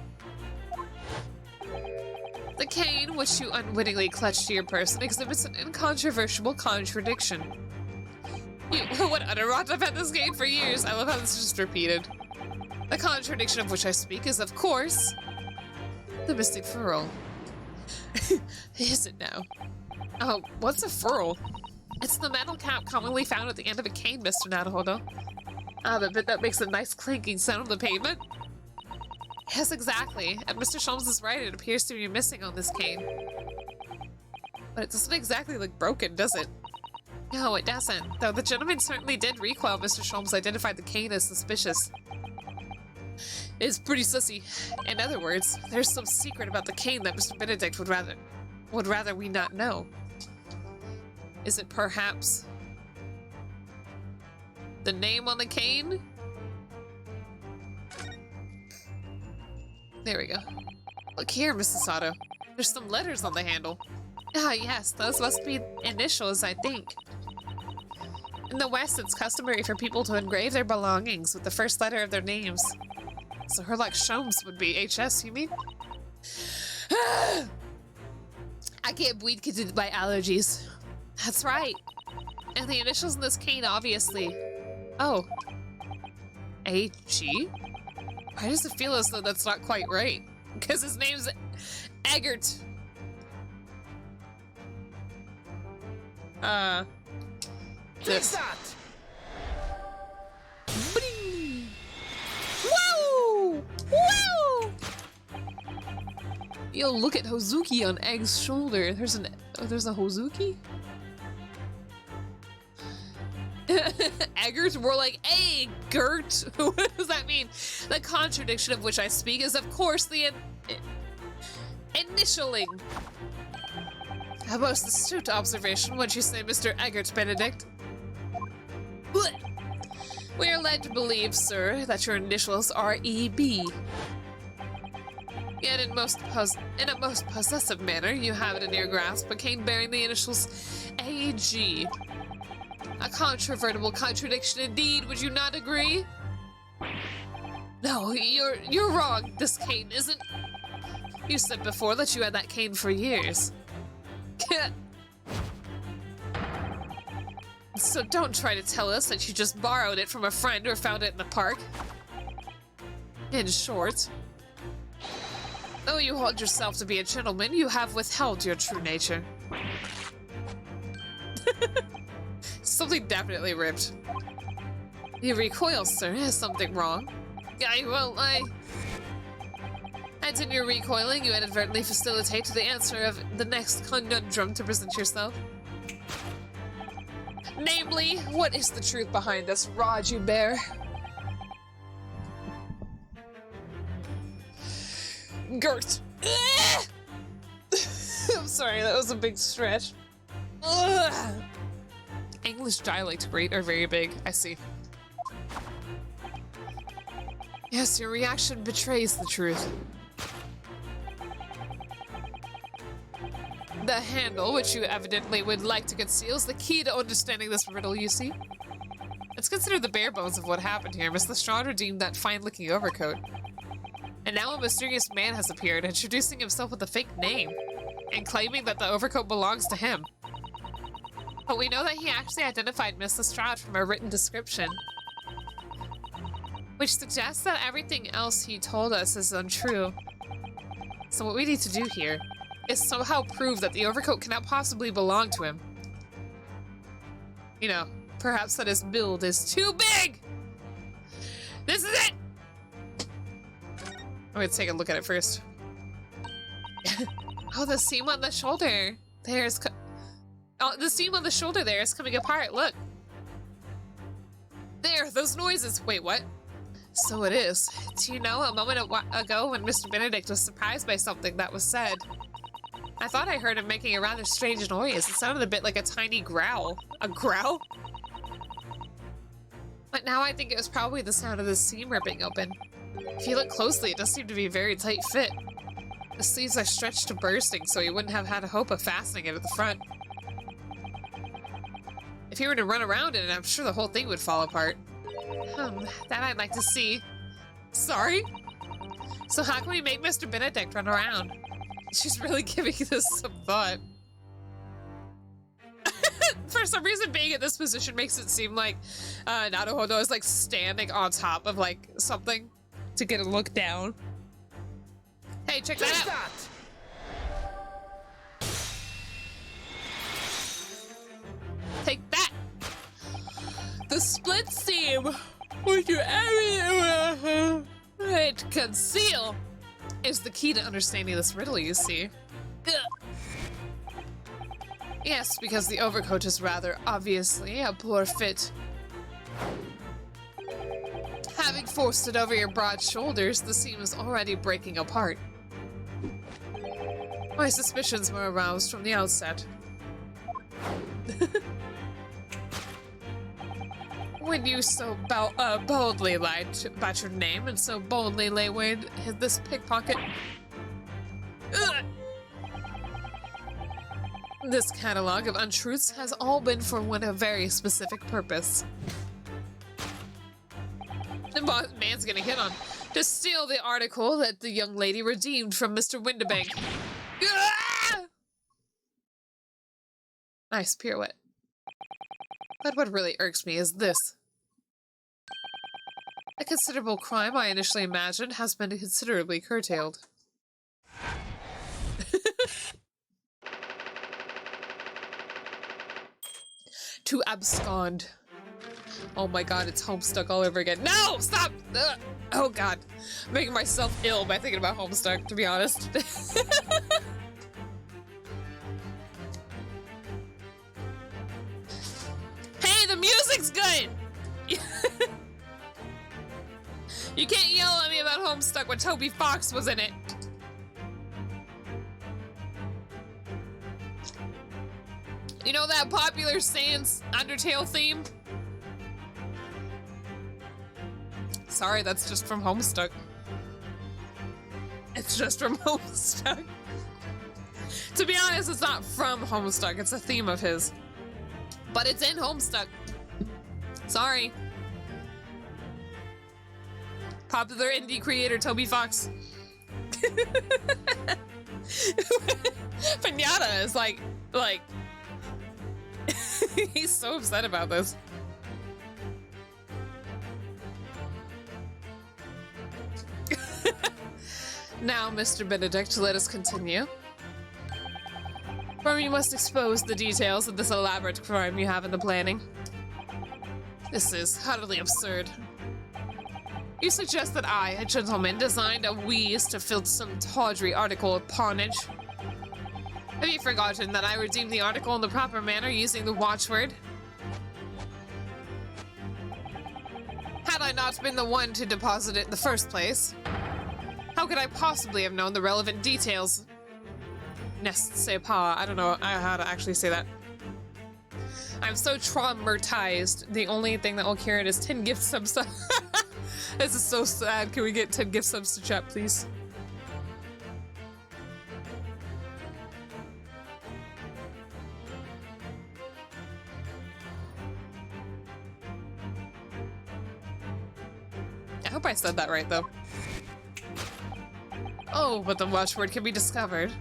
The cane, which you unwittingly clutched to your person, exhibits an incontrovertible contradiction. What utter I've had this cane for years. I love how this is just repeated. The contradiction of which I speak is, of course, the mystic furl. Is it now? Oh, what's a furl? It's the metal cap commonly found at the end of a cane, Mr. Naruhodo. Ah, but that makes a nice clinking sound on the pavement. Yes, exactly. And Mr. Sholmes is right, it appears to be missing on this cane. But it doesn't exactly look broken, does it? No, it doesn't. Though the gentleman certainly did recoil. Mr. Sholmes identified the cane as suspicious. It's pretty sussy. In other words, there's some secret about the cane that Mr. Benedict would rather we not know. Is it perhaps the name on the cane? There we go. Look here, Mrs. Sato. There's some letters on the handle. Ah, yes, those must be initials, I think. In the West, it's customary for people to engrave their belongings with the first letter of their names. So Herlock Sholmes would be HS, you mean? I can't breathe because it's my allergies. That's right. And the initials in this cane, obviously. Oh. A.G.? Why does it feel as though that's not quite right? Because his name's Eggert. Take that! Bling. Whoa! Whoa! Yo, look at Hozuki on Egg's shoulder. There's a Hozuki? Eggert? We're like, hey, Gert! What does that mean? The contradiction of which I speak is, of course, the initialing. A most astute observation, would you say, Mr. Eggert Benedict? We are led to believe, sir, that your initials are E.B. Yet in a most possessive manner, you have it in your grasp a cane bearing the initials A.G. A controvertible contradiction indeed, would you not agree? No, you're wrong. This cane isn't... You said before that you had that cane for years. So don't try to tell us that you just borrowed it from a friend or found it in the park. In short, though you hold yourself to be a gentleman, you have withheld your true nature. Something definitely ripped. You recoil, sir. Is something wrong? And in your recoiling, you inadvertently facilitate the answer of the next conundrum to present yourself. Namely, what is the truth behind this rod you bear? Gert. I'm sorry, that was a big stretch. Ugh. English dialect rate are very big, I see. Yes, your reaction betrays the truth. The handle, which you evidently would like to conceal, is the key to understanding this riddle, you see. Let's consider the bare bones of what happened here. Miss Lestrade redeemed that fine-looking overcoat. And now a mysterious man has appeared, introducing himself with a fake name, and claiming that the overcoat belongs to him. But we know that he actually identified Miss Lestrade from a written description, which suggests that everything else he told us is untrue. So what we need to do here is somehow prove that the overcoat cannot possibly belong to him. You know, perhaps that his build is too big! This is it! I'm gonna take a look at it first. Oh, the seam on the shoulder. The seam on the shoulder there is coming apart, look. There, those noises. Wait, what? So it is. Do you know, a moment ago when Mr. Benedict was surprised by something that was said, I thought I heard him making a rather strange noise. It sounded a bit like a tiny growl. A growl? But now I think it was probably the sound of the seam ripping open. If you look closely, it does seem to be a very tight fit. The sleeves are stretched to bursting, so he wouldn't have had a hope of fastening it at the front. If he were to run around in it, I'm sure the whole thing would fall apart. That I'd like to see. Sorry? So how can we make Mr. Benedict run around? She's really giving this some thought. For some reason, being in this position makes it seem like Naruhodo is like standing on top of like something to get a look down. Hey, check that out! Take that! The split seam with your area to conceal is the key to understanding this riddle, you see. Ugh. Yes, because the overcoat is rather obviously a poor fit. Having forced it over your broad shoulders, the seam is already breaking apart. My suspicions were aroused from the outset. When you so boldly lied about your name and so boldly lay waste this pickpocket. Ugh. This catalog of untruths has all been for a very specific purpose. The man's gonna hit on. To steal the article that the young lady redeemed from Mr. Windibank. Ah! Nice pirouette. But what really irks me is this. A considerable crime I initially imagined has been considerably curtailed. To abscond. Oh my god, it's Homestuck all over again. No! Stop! Ugh. Oh god. I'm making myself ill by thinking about Homestuck, to be honest. Hey, the music's good! You can't yell at me about Homestuck when Toby Fox was in it. You know that popular Sans Undertale theme? Sorry, that's just from Homestuck. It's just from Homestuck. To be honest, it's not from Homestuck, it's a theme of his. But it's in Homestuck. Sorry. Popular indie creator Toby Fox. Pinata is like he's so upset about this. Now, Mr. Benedict, let us continue. For you must expose the details of this elaborate crime you have in the planning. This is utterly absurd. You suggest that I, a gentleman, designed a wheeze to fill some tawdry article of pawnage. Have you forgotten that I redeemed the article in the proper manner using the watchword? Had I not been the one to deposit it in the first place, how could I possibly have known the relevant details? N'est ce pas? I don't know how to actually say that. I'm so traumatized. The only thing that will cure it is 10 gift subs. This is so sad. Can we get 10 gift subs to chat, please? hope I said that right, though. Oh, but the watchword can be discovered.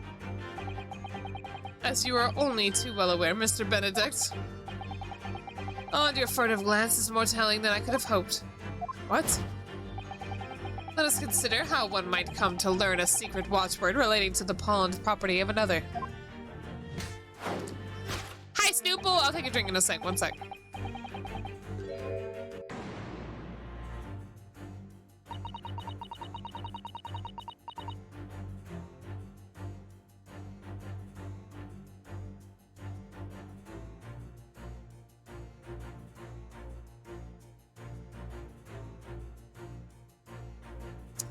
As you are only too well aware, Mr. Benedict. Oh, and your furtive glance is more telling than I could have hoped. What? Let us consider how one might come to learn a secret watchword relating to the pawned property of another. Hi, Snoople! I'll take a drink in a sec. One sec.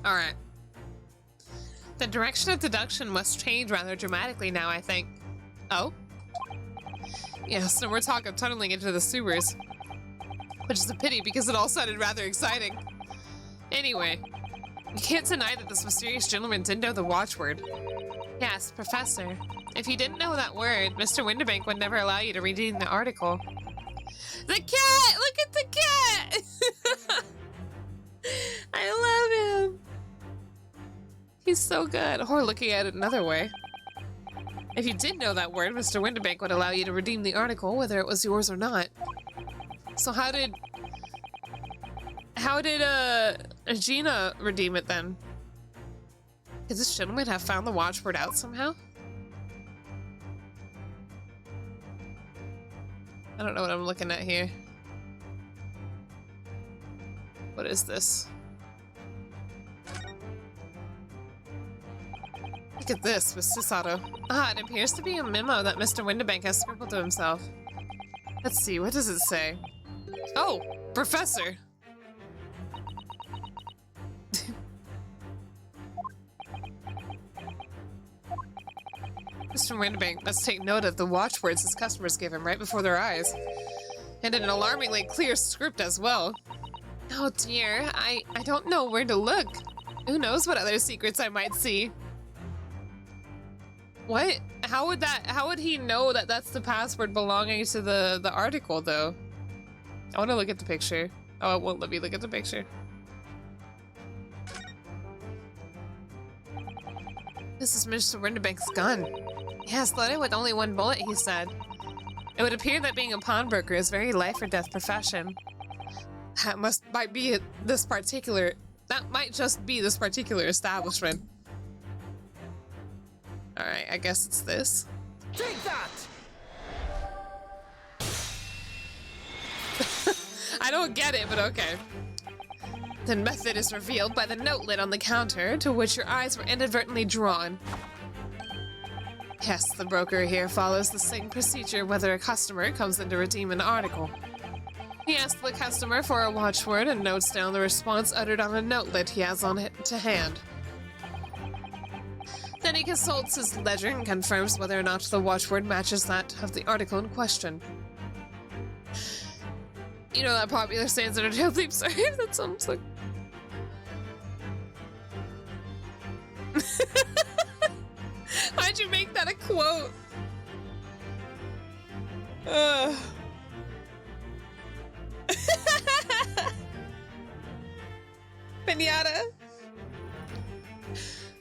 Alright. The direction of deduction must change rather dramatically now, I think. Oh? Yes, and we're talking tunneling into the sewers. Which is a pity because it all sounded rather exciting. Anyway, you can't deny that this mysterious gentleman did know the watchword. Yes, Professor. If you didn't know that word, Mr. Winterbank would never allow you to redeem the article. The cat! Look at the cat! I love him! He's so good. Or looking at it another way. If you did know that word, Mr. Winterbank would allow you to redeem the article, whether it was yours or not. So how did Gina redeem it then? Could this gentleman have found the watchword out somehow? I don't know what I'm looking at here. What is this? Look at this with Susato. Ah, it appears to be a memo that Mr. Winterbank has scribbled to himself. Let's see, what does it say? Oh, Professor! Mr. Winterbank must take note of the watchwords his customers give him right before their eyes. And in an alarmingly clear script as well. Oh dear, I don't know where to look. Who knows what other secrets I might see? What? How would he know that that's the password belonging to the article, though? I want to look at the picture. Oh, it won't let me look at the picture. This is Mr. Winterbank's gun. Yes, loaded with only one bullet, he said. It would appear that being a pawnbroker is a very life or death profession. That might just be this particular establishment. Alright, I guess it's this. Take that! I don't get it, but okay. The method is revealed by the note lid on the counter, to which your eyes were inadvertently drawn. Yes, the broker here follows the same procedure whether a customer comes in to redeem an article. He asks the customer for a watchword and notes down the response uttered on a note lid he has on to hand. Then he consults his ledger and confirms whether or not the watchword matches that of the article in question. You know that popular saying that a tail leap, sorry, that sounds like... Why'd you make that a quote? Pinata.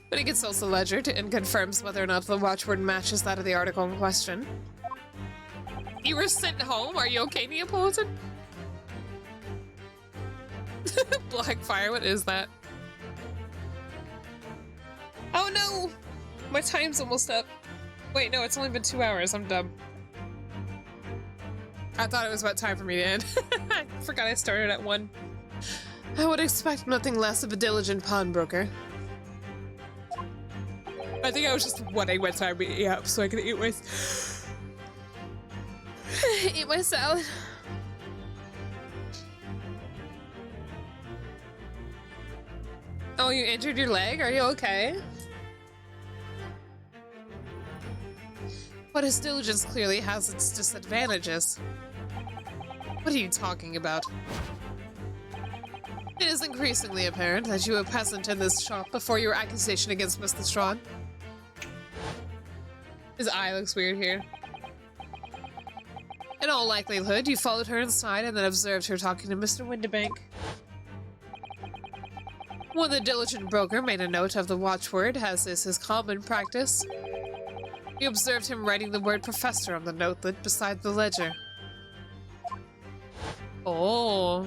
But he consults the ledger and confirms whether or not the watchword matches that of the article in question. You were sent home? Are you okay, Neapolitan? Blackfire, what is that? Oh no! My time's almost up. Wait, no, it's only been 2 hours. I'm dumb. I thought it was about time for me to end. I forgot I started at 1. I would expect nothing less of a diligent pawnbroker. I think I was just wondering what time we eat up so I could eat my salad. Oh, you injured your leg? Are you okay? But his diligence clearly has its disadvantages. What are you talking about? It is increasingly apparent that you were present in this shop before your accusation against Mr. Strawn. His eye looks weird here. In all likelihood, you followed her inside and then observed her talking to Mr. Winterbank. When the diligent broker made a note of the watchword, as is his common practice, he observed him writing the word professor on the notelet beside the ledger. Oh.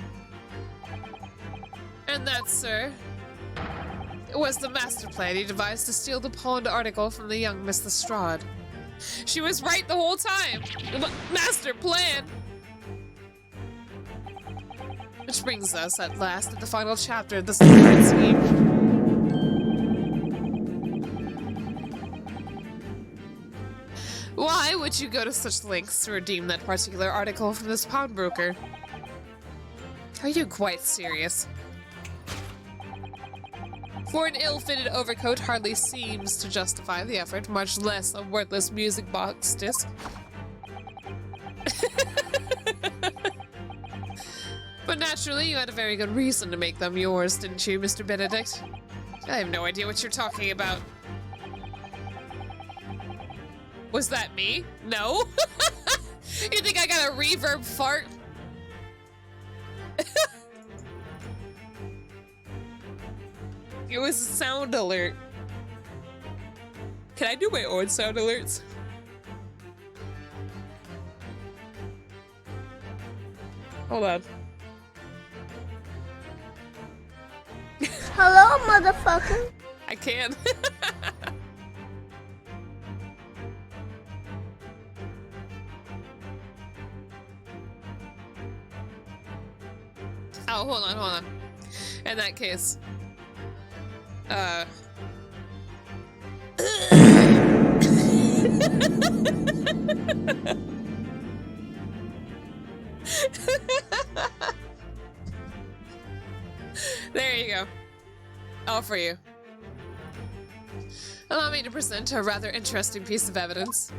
And that, sir, was the master plan he devised to steal the pawned article from the young Miss Lestrade. She was right the whole time! The master plan! Which brings us, at last, to the final chapter of the secret scheme. Why would you go to such lengths to redeem that particular article from this pawnbroker? Are you quite serious? For an ill-fitted overcoat hardly seems to justify the effort, much less a worthless music box disc. But naturally, you had a very good reason to make them yours, didn't you, Mr. Benedict? I have no idea what you're talking about. Was that me? No? You think I got a reverb fart? It was a sound alert. Can I do my own sound alerts? Hold on. Hello, motherfucker. I can. Oh, hold on. In that case. There you go. All for you. Allow me to present a rather interesting piece of evidence.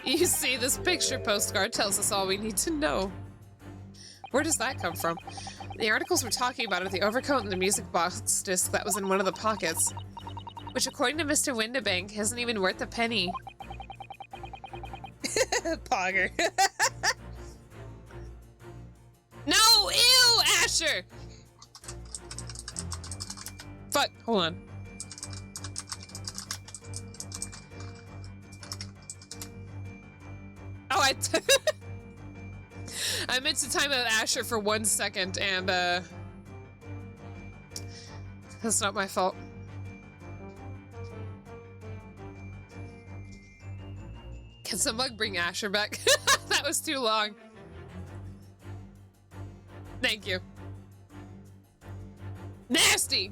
You see, this picture postcard tells us all we need to know. Where does that come from? The articles we're talking about are the overcoat and the music box disc that was in one of the pockets, which according to Mr. Windibank isn't even worth a penny. Pogger. No! Ew! Asher! Fuck, hold on. Oh, I meant to time out Asher for 1 second, and, that's not my fault. Can someone bring Asher back? That was too long. Thank you. Nasty!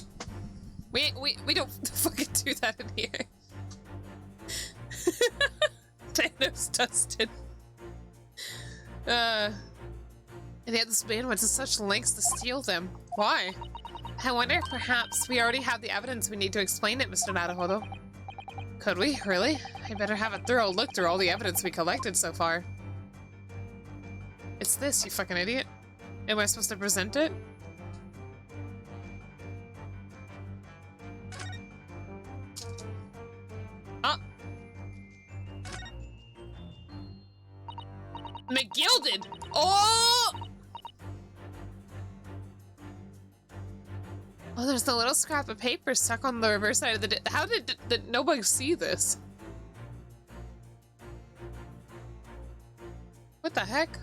We don't fucking do that in here. Thanos dusted. And yet this man went to such lengths to steal them. Why? I wonder if perhaps we already have the evidence we need to explain it, Mr. Naruhodo. Could we? Really? I better have a thorough look through all the evidence we collected so far. It's this, you fucking idiot. Am I supposed to present it? Oh! McGilded! Oh! Oh, there's a little scrap of paper stuck on the reverse side of the How did nobody see this? What the heck?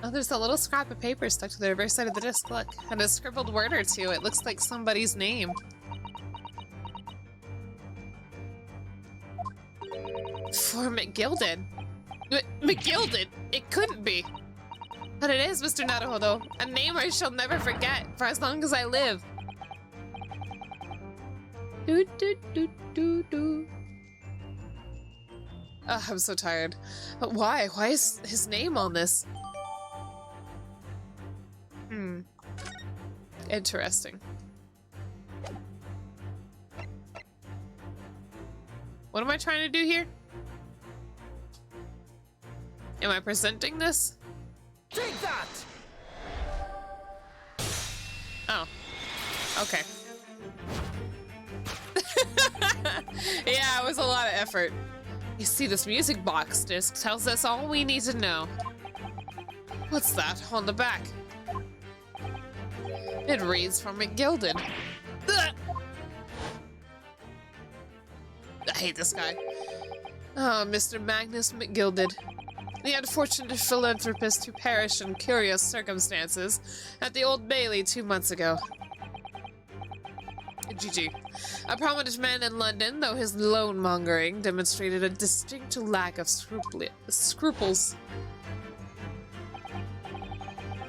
Oh, there's a little scrap of paper stuck to the reverse side of the disc. Look, and a scribbled word or two. It looks like somebody's name. For McGilded. McGilded? It couldn't be. But it is, Mr. Naruhodo. A name I shall never forget for as long as I live. Do do do do do. I'm so tired. But why? Why is his name on this? Interesting. What am I trying to do here? Am I presenting this? Take that! Oh. Okay. Yeah, it was a lot of effort. You see, this music box disc tells us all we need to know. What's that on the back? It reads from McGilded. Ugh. I hate this guy. Oh, Mr. Magnus McGilded. The unfortunate philanthropist who perished in curious circumstances at the Old Bailey 2 months ago. GG. A prominent man in London, though his loan-mongering demonstrated a distinct lack of scruples.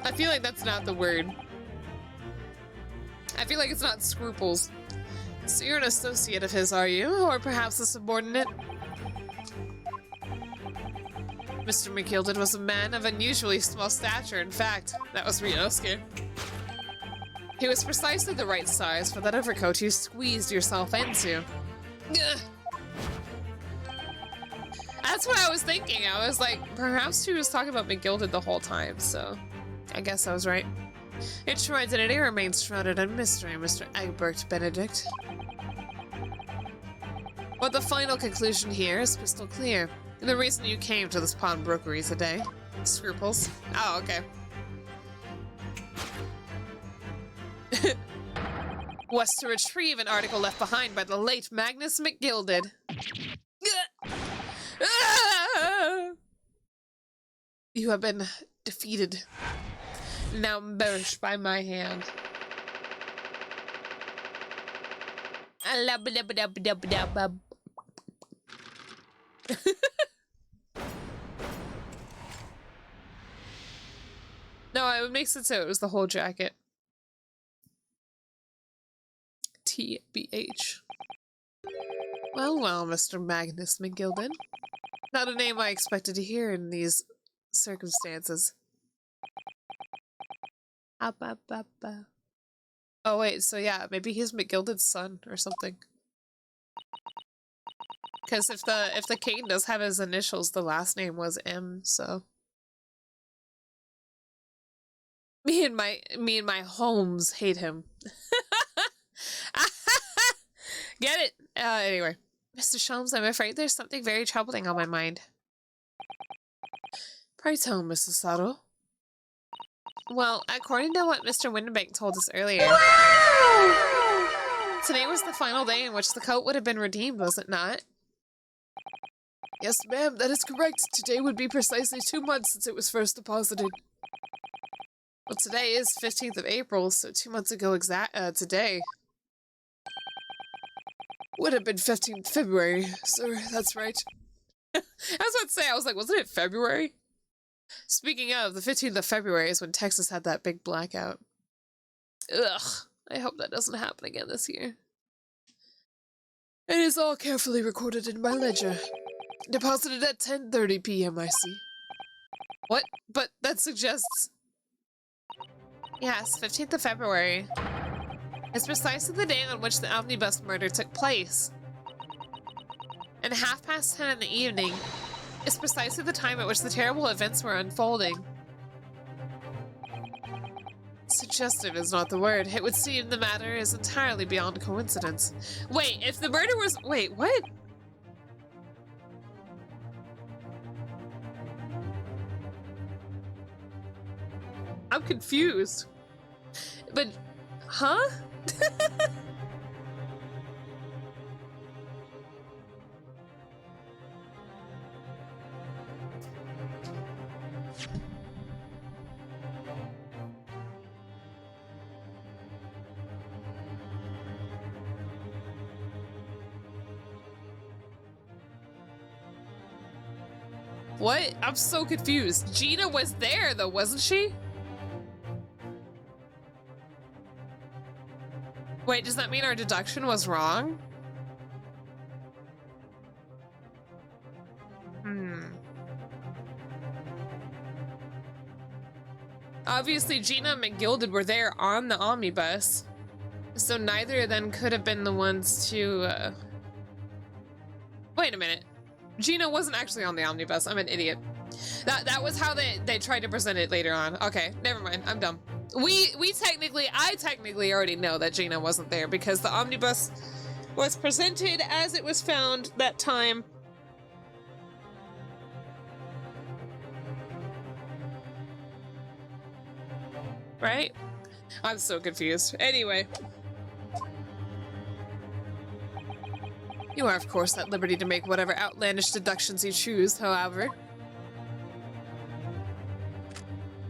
I feel like that's not the word. I feel like it's not scruples. So you're an associate of his, are you? Or perhaps a subordinate? Mr. McGilded was a man of unusually small stature. In fact, that was Ryosuke. He was precisely the right size for that overcoat you squeezed yourself into. Ugh. That's what I was thinking. I was like, perhaps she was talking about McGilded the whole time, so I guess I was right. Its true identity remains shrouded in mystery, Mr. Egbert Benedict. But the final conclusion here is crystal clear. The reason you came to this pawnbrokery today. Scruples. Oh, okay. Was to retrieve an article left behind by the late Magnus McGilded. You have been defeated. Now perished by my hand. No, it makes it so it was the whole jacket. TBH. Well, well, Mr. Magnus McGilded. Not a name I expected to hear in these circumstances. Oh wait, so yeah, maybe he's McGilded's son or something. Because if the king does have his initials, the last name was M, so me and my Holmes hate him. Get it? Anyway, Mr. Sholmes, I'm afraid there's something very troubling on my mind. Pray tell, Mrs. Sato. Well, according to what Mr. Windenbank told us earlier, today was the final day in which the coat would have been redeemed, was it not? Yes, ma'am, that is correct. Today would be precisely 2 months since it was first deposited. Well, today is 15th of April, so 2 months ago today would have been 15th February, sir. That's right. I was about to say, I was like, wasn't it February? Speaking of, the 15th of February is when Texas had that big blackout. Ugh, I hope that doesn't happen again this year. It is all carefully recorded in my ledger. Deposited at 10:30 p.m., I see. What? But that suggests... Yes, 15th of February. It's precisely the day on which the omnibus murder took place. And 10:30 in the evening is precisely the time at which the terrible events were unfolding. Suggestive is not the word. It would seem the matter is entirely beyond coincidence. Wait, if the murder was... Wait, what? I'm confused. But... Huh? What? I'm so confused. Gina was there though, wasn't she? Wait, does that mean our deduction was wrong? Obviously, Gina and McGilded were there on the omnibus, so neither of them could have been the ones to, Wait a minute. Gina wasn't actually on the omnibus. I'm an idiot. That was how they tried to present it later on. Okay, never mind. I'm dumb. I technically already know that Gina wasn't there because the omnibus was presented as it was found that time. Right? I'm so confused. Anyway. You are, of course, at liberty to make whatever outlandish deductions you choose, however.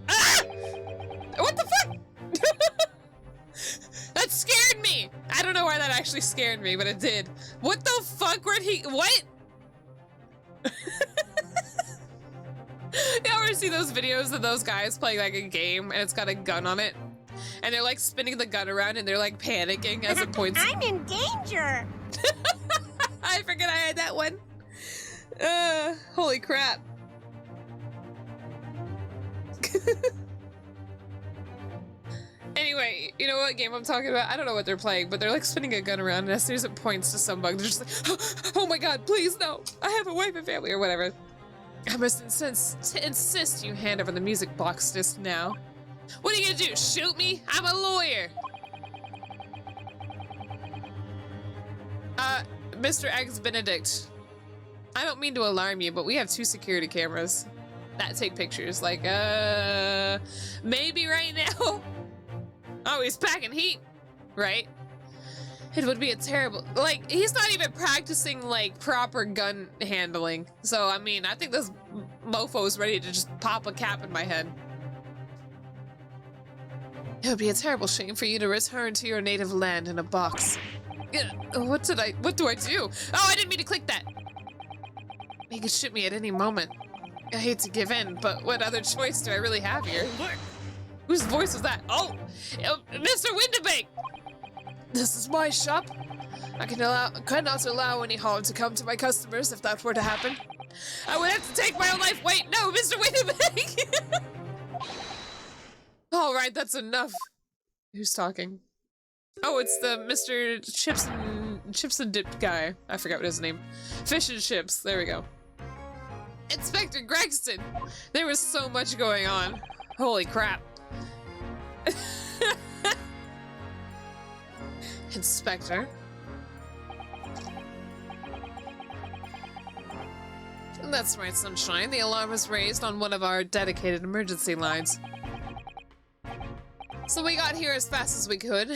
Ah! What the fuck? That scared me! I don't know why that actually scared me, but it did. What the fuck? Where'd he- what? You ever see those videos of those guys playing like a game and it's got a gun on it? And they're like spinning the gun around and they're like panicking as it points- I'm in danger. I forget I had that one. Holy crap. Anyway, you know what game I'm talking about? I don't know what they're playing, but they're like spinning a gun around and as soon as it points to some bug, they're just like, oh my god, please no! I have a wife and family or whatever. I must insist you hand over the music box disc now. What are you gonna do, shoot me? I'm a lawyer! Mr. Eggs Benedict, I don't mean to alarm you, but we have 2 security cameras that take pictures. Like, maybe right now? Oh, he's packing heat, right? It would be a terrible, like, he's not even practicing, like, proper gun handling. So, I mean, I think this mofo's ready to just pop a cap in my head. It would be a terrible shame for you to return to your native land in a box. What do I do? Oh, I didn't mean to click that. He could shoot me at any moment. I hate to give in, but what other choice do I really have here? Whose voice was that? Oh, Mr. Windibank! This is my shop. I cannot allow any harm to come to my customers if that were to happen. I would have to take my own life. Wait, no, Mr. Windibank! All right, that's enough. Who's talking? Oh, it's the Mr. Chips and Dip guy. I forgot what his name. Fish and Chips. There we go. Inspector Gregson! There was so much going on. Holy crap. Inspector? That's right, Sunshine. The alarm was raised on one of our dedicated emergency lines. So we got here as fast as we could.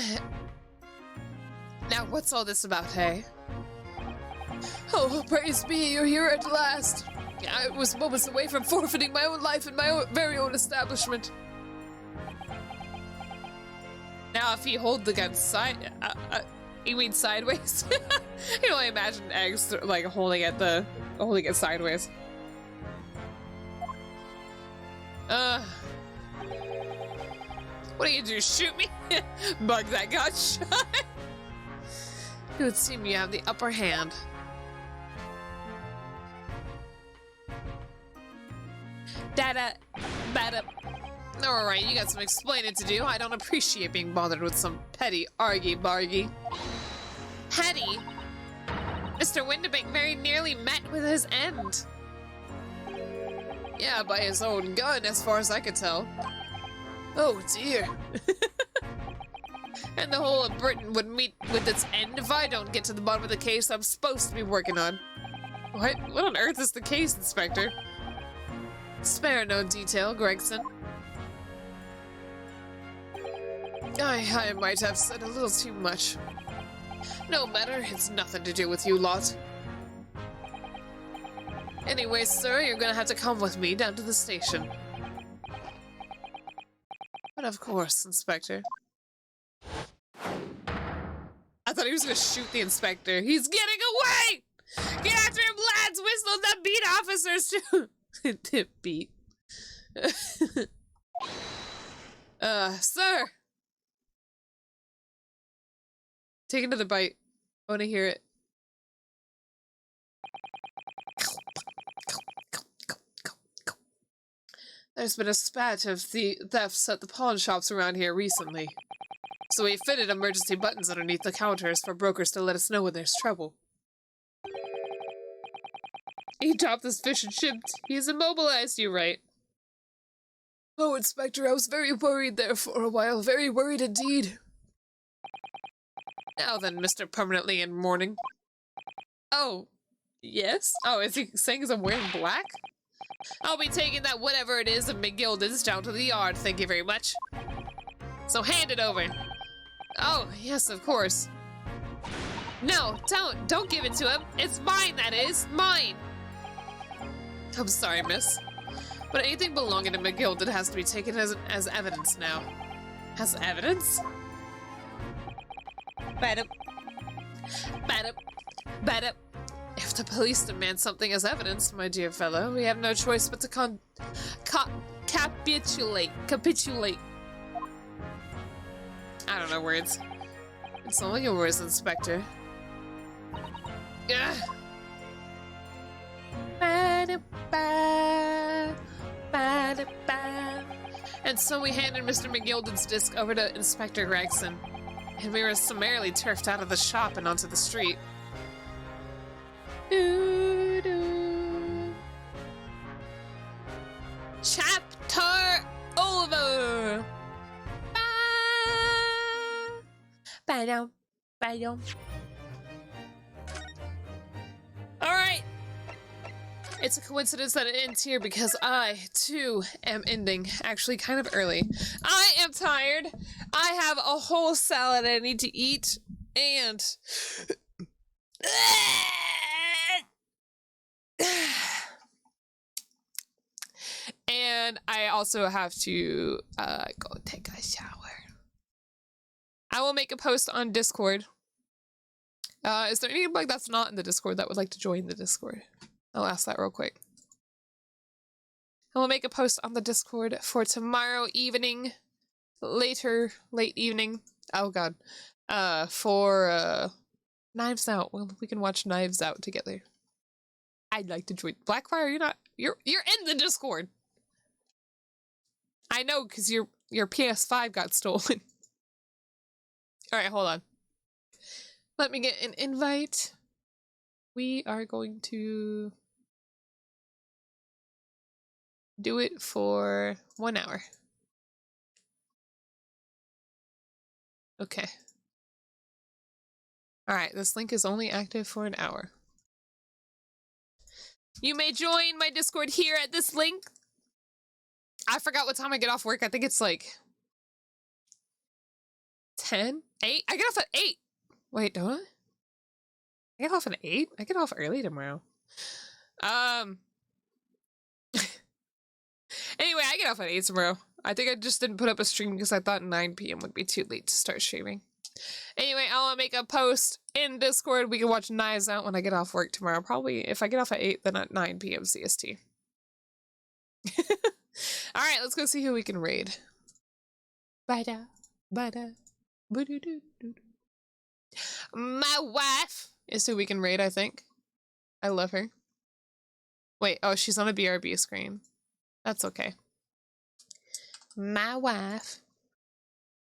Now, what's all this about, hey? Oh, praise be, you're here at last. I was moments away from forfeiting my own life in my very own establishment. Now, if you hold the gun you mean sideways? You know, I imagine Eggs like holding it sideways. What do you do? Shoot me? Bug that got shot. It would seem you have the upper hand. Dada, bada. Alright, you got some explaining to do. I don't appreciate being bothered with some petty argy-bargy. Petty? Mr. Windibank very nearly met with his end. Yeah, by his own gun, as far as I could tell. Oh dear. And the whole of Britain would meet with its end if I don't get to the bottom of the case I'm supposed to be working on. What? What on earth is the case, Inspector? Spare no detail, Gregson. I might have said a little too much. No matter, it's nothing to do with you lot. Anyway, sir, you're gonna have to come with me down to the station. But of course, Inspector. I thought he was gonna shoot the inspector. He's getting away! Get after him, lads! Whistle the beat officers too! Beat. Sir! Take another bite. I wanna hear it. There's been a spat of the thefts at the pawn shops around here recently. So we fitted emergency buttons underneath the counters for brokers to let us know when there's trouble. He dropped this fish and chipped. He's immobilized, you right. Oh, Inspector, I was very worried there for a while. Very worried indeed. Now then, Mr. Permanently in Mourning. Oh, yes? Oh, is he saying I'm wearing black? I'll be taking that whatever it is of McGildens down to the yard, thank you very much. So hand it over. Oh, yes, of course. No, don't give it to him. It's mine, that is, mine. I'm sorry, miss. But anything belonging to McGilded has to be taken as evidence now. As evidence? Bad up. If the police demand something as evidence, my dear fellow, we have no choice but to capitulate. I don't know words. It's all yours, Inspector. Ugh. And so we handed Mr. McGilded's disc over to Inspector Gregson, and we were summarily turfed out of the shop and onto the street. Chapter over. All right. It's a coincidence that it ends here because I, too, am ending actually kind of early. I am tired. I have a whole salad I need to eat, and... and I also have to go take a shower. I will make a post on Discord. Is there any bug that's not in the Discord that would like to join the Discord? I'll ask that real quick. I will make a post on the Discord for tomorrow evening. Late evening. Oh god. For Knives Out. Well, we can watch Knives Out together. I'd like to join. Blackfire, you're in the Discord. I know, because your PS5 got stolen. Alright, hold on. Let me get an invite. We are going to do it for 1 hour. Okay. Alright, this link is only active for an hour. You may join my Discord here at this link. I forgot what time I get off work. I think it's like 10? 8? I get off at 8. Wait, don't I? I get off at 8? I get off early tomorrow. Anyway, I get off at 8 tomorrow. I think I just didn't put up a stream because I thought 9 p.m. would be too late to start streaming. Anyway, I'll make a post in Discord. We can watch Knives Out when I get off work tomorrow. Probably if I get off at 8, then at 9 p.m. CST. Alright, let's go see who we can raid. Bada, bada, boo-doo-doo-doo. My wife is who we can raid, I think. I love her. Wait, oh, she's on a BRB screen. That's okay. My wife.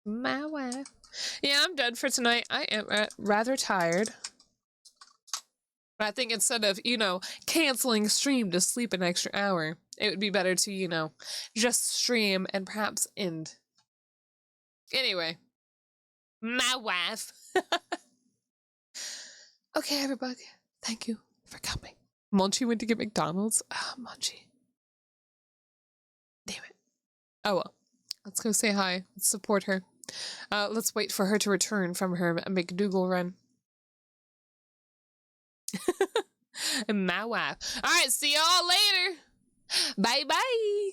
My wife. Yeah, I'm done for tonight. I am rather tired. But I think instead of, canceling stream to sleep an extra hour, it would be better to, just stream and perhaps end. Anyway. My wife. Okay, everybody. Thank you for coming. Monchi went to get McDonald's. Ah, Monchi. Damn it. Oh well. Let's go say hi. Let's support her. Let's wait for her to return from her McDougal run. My wife. Alright, see y'all later. Bye bye.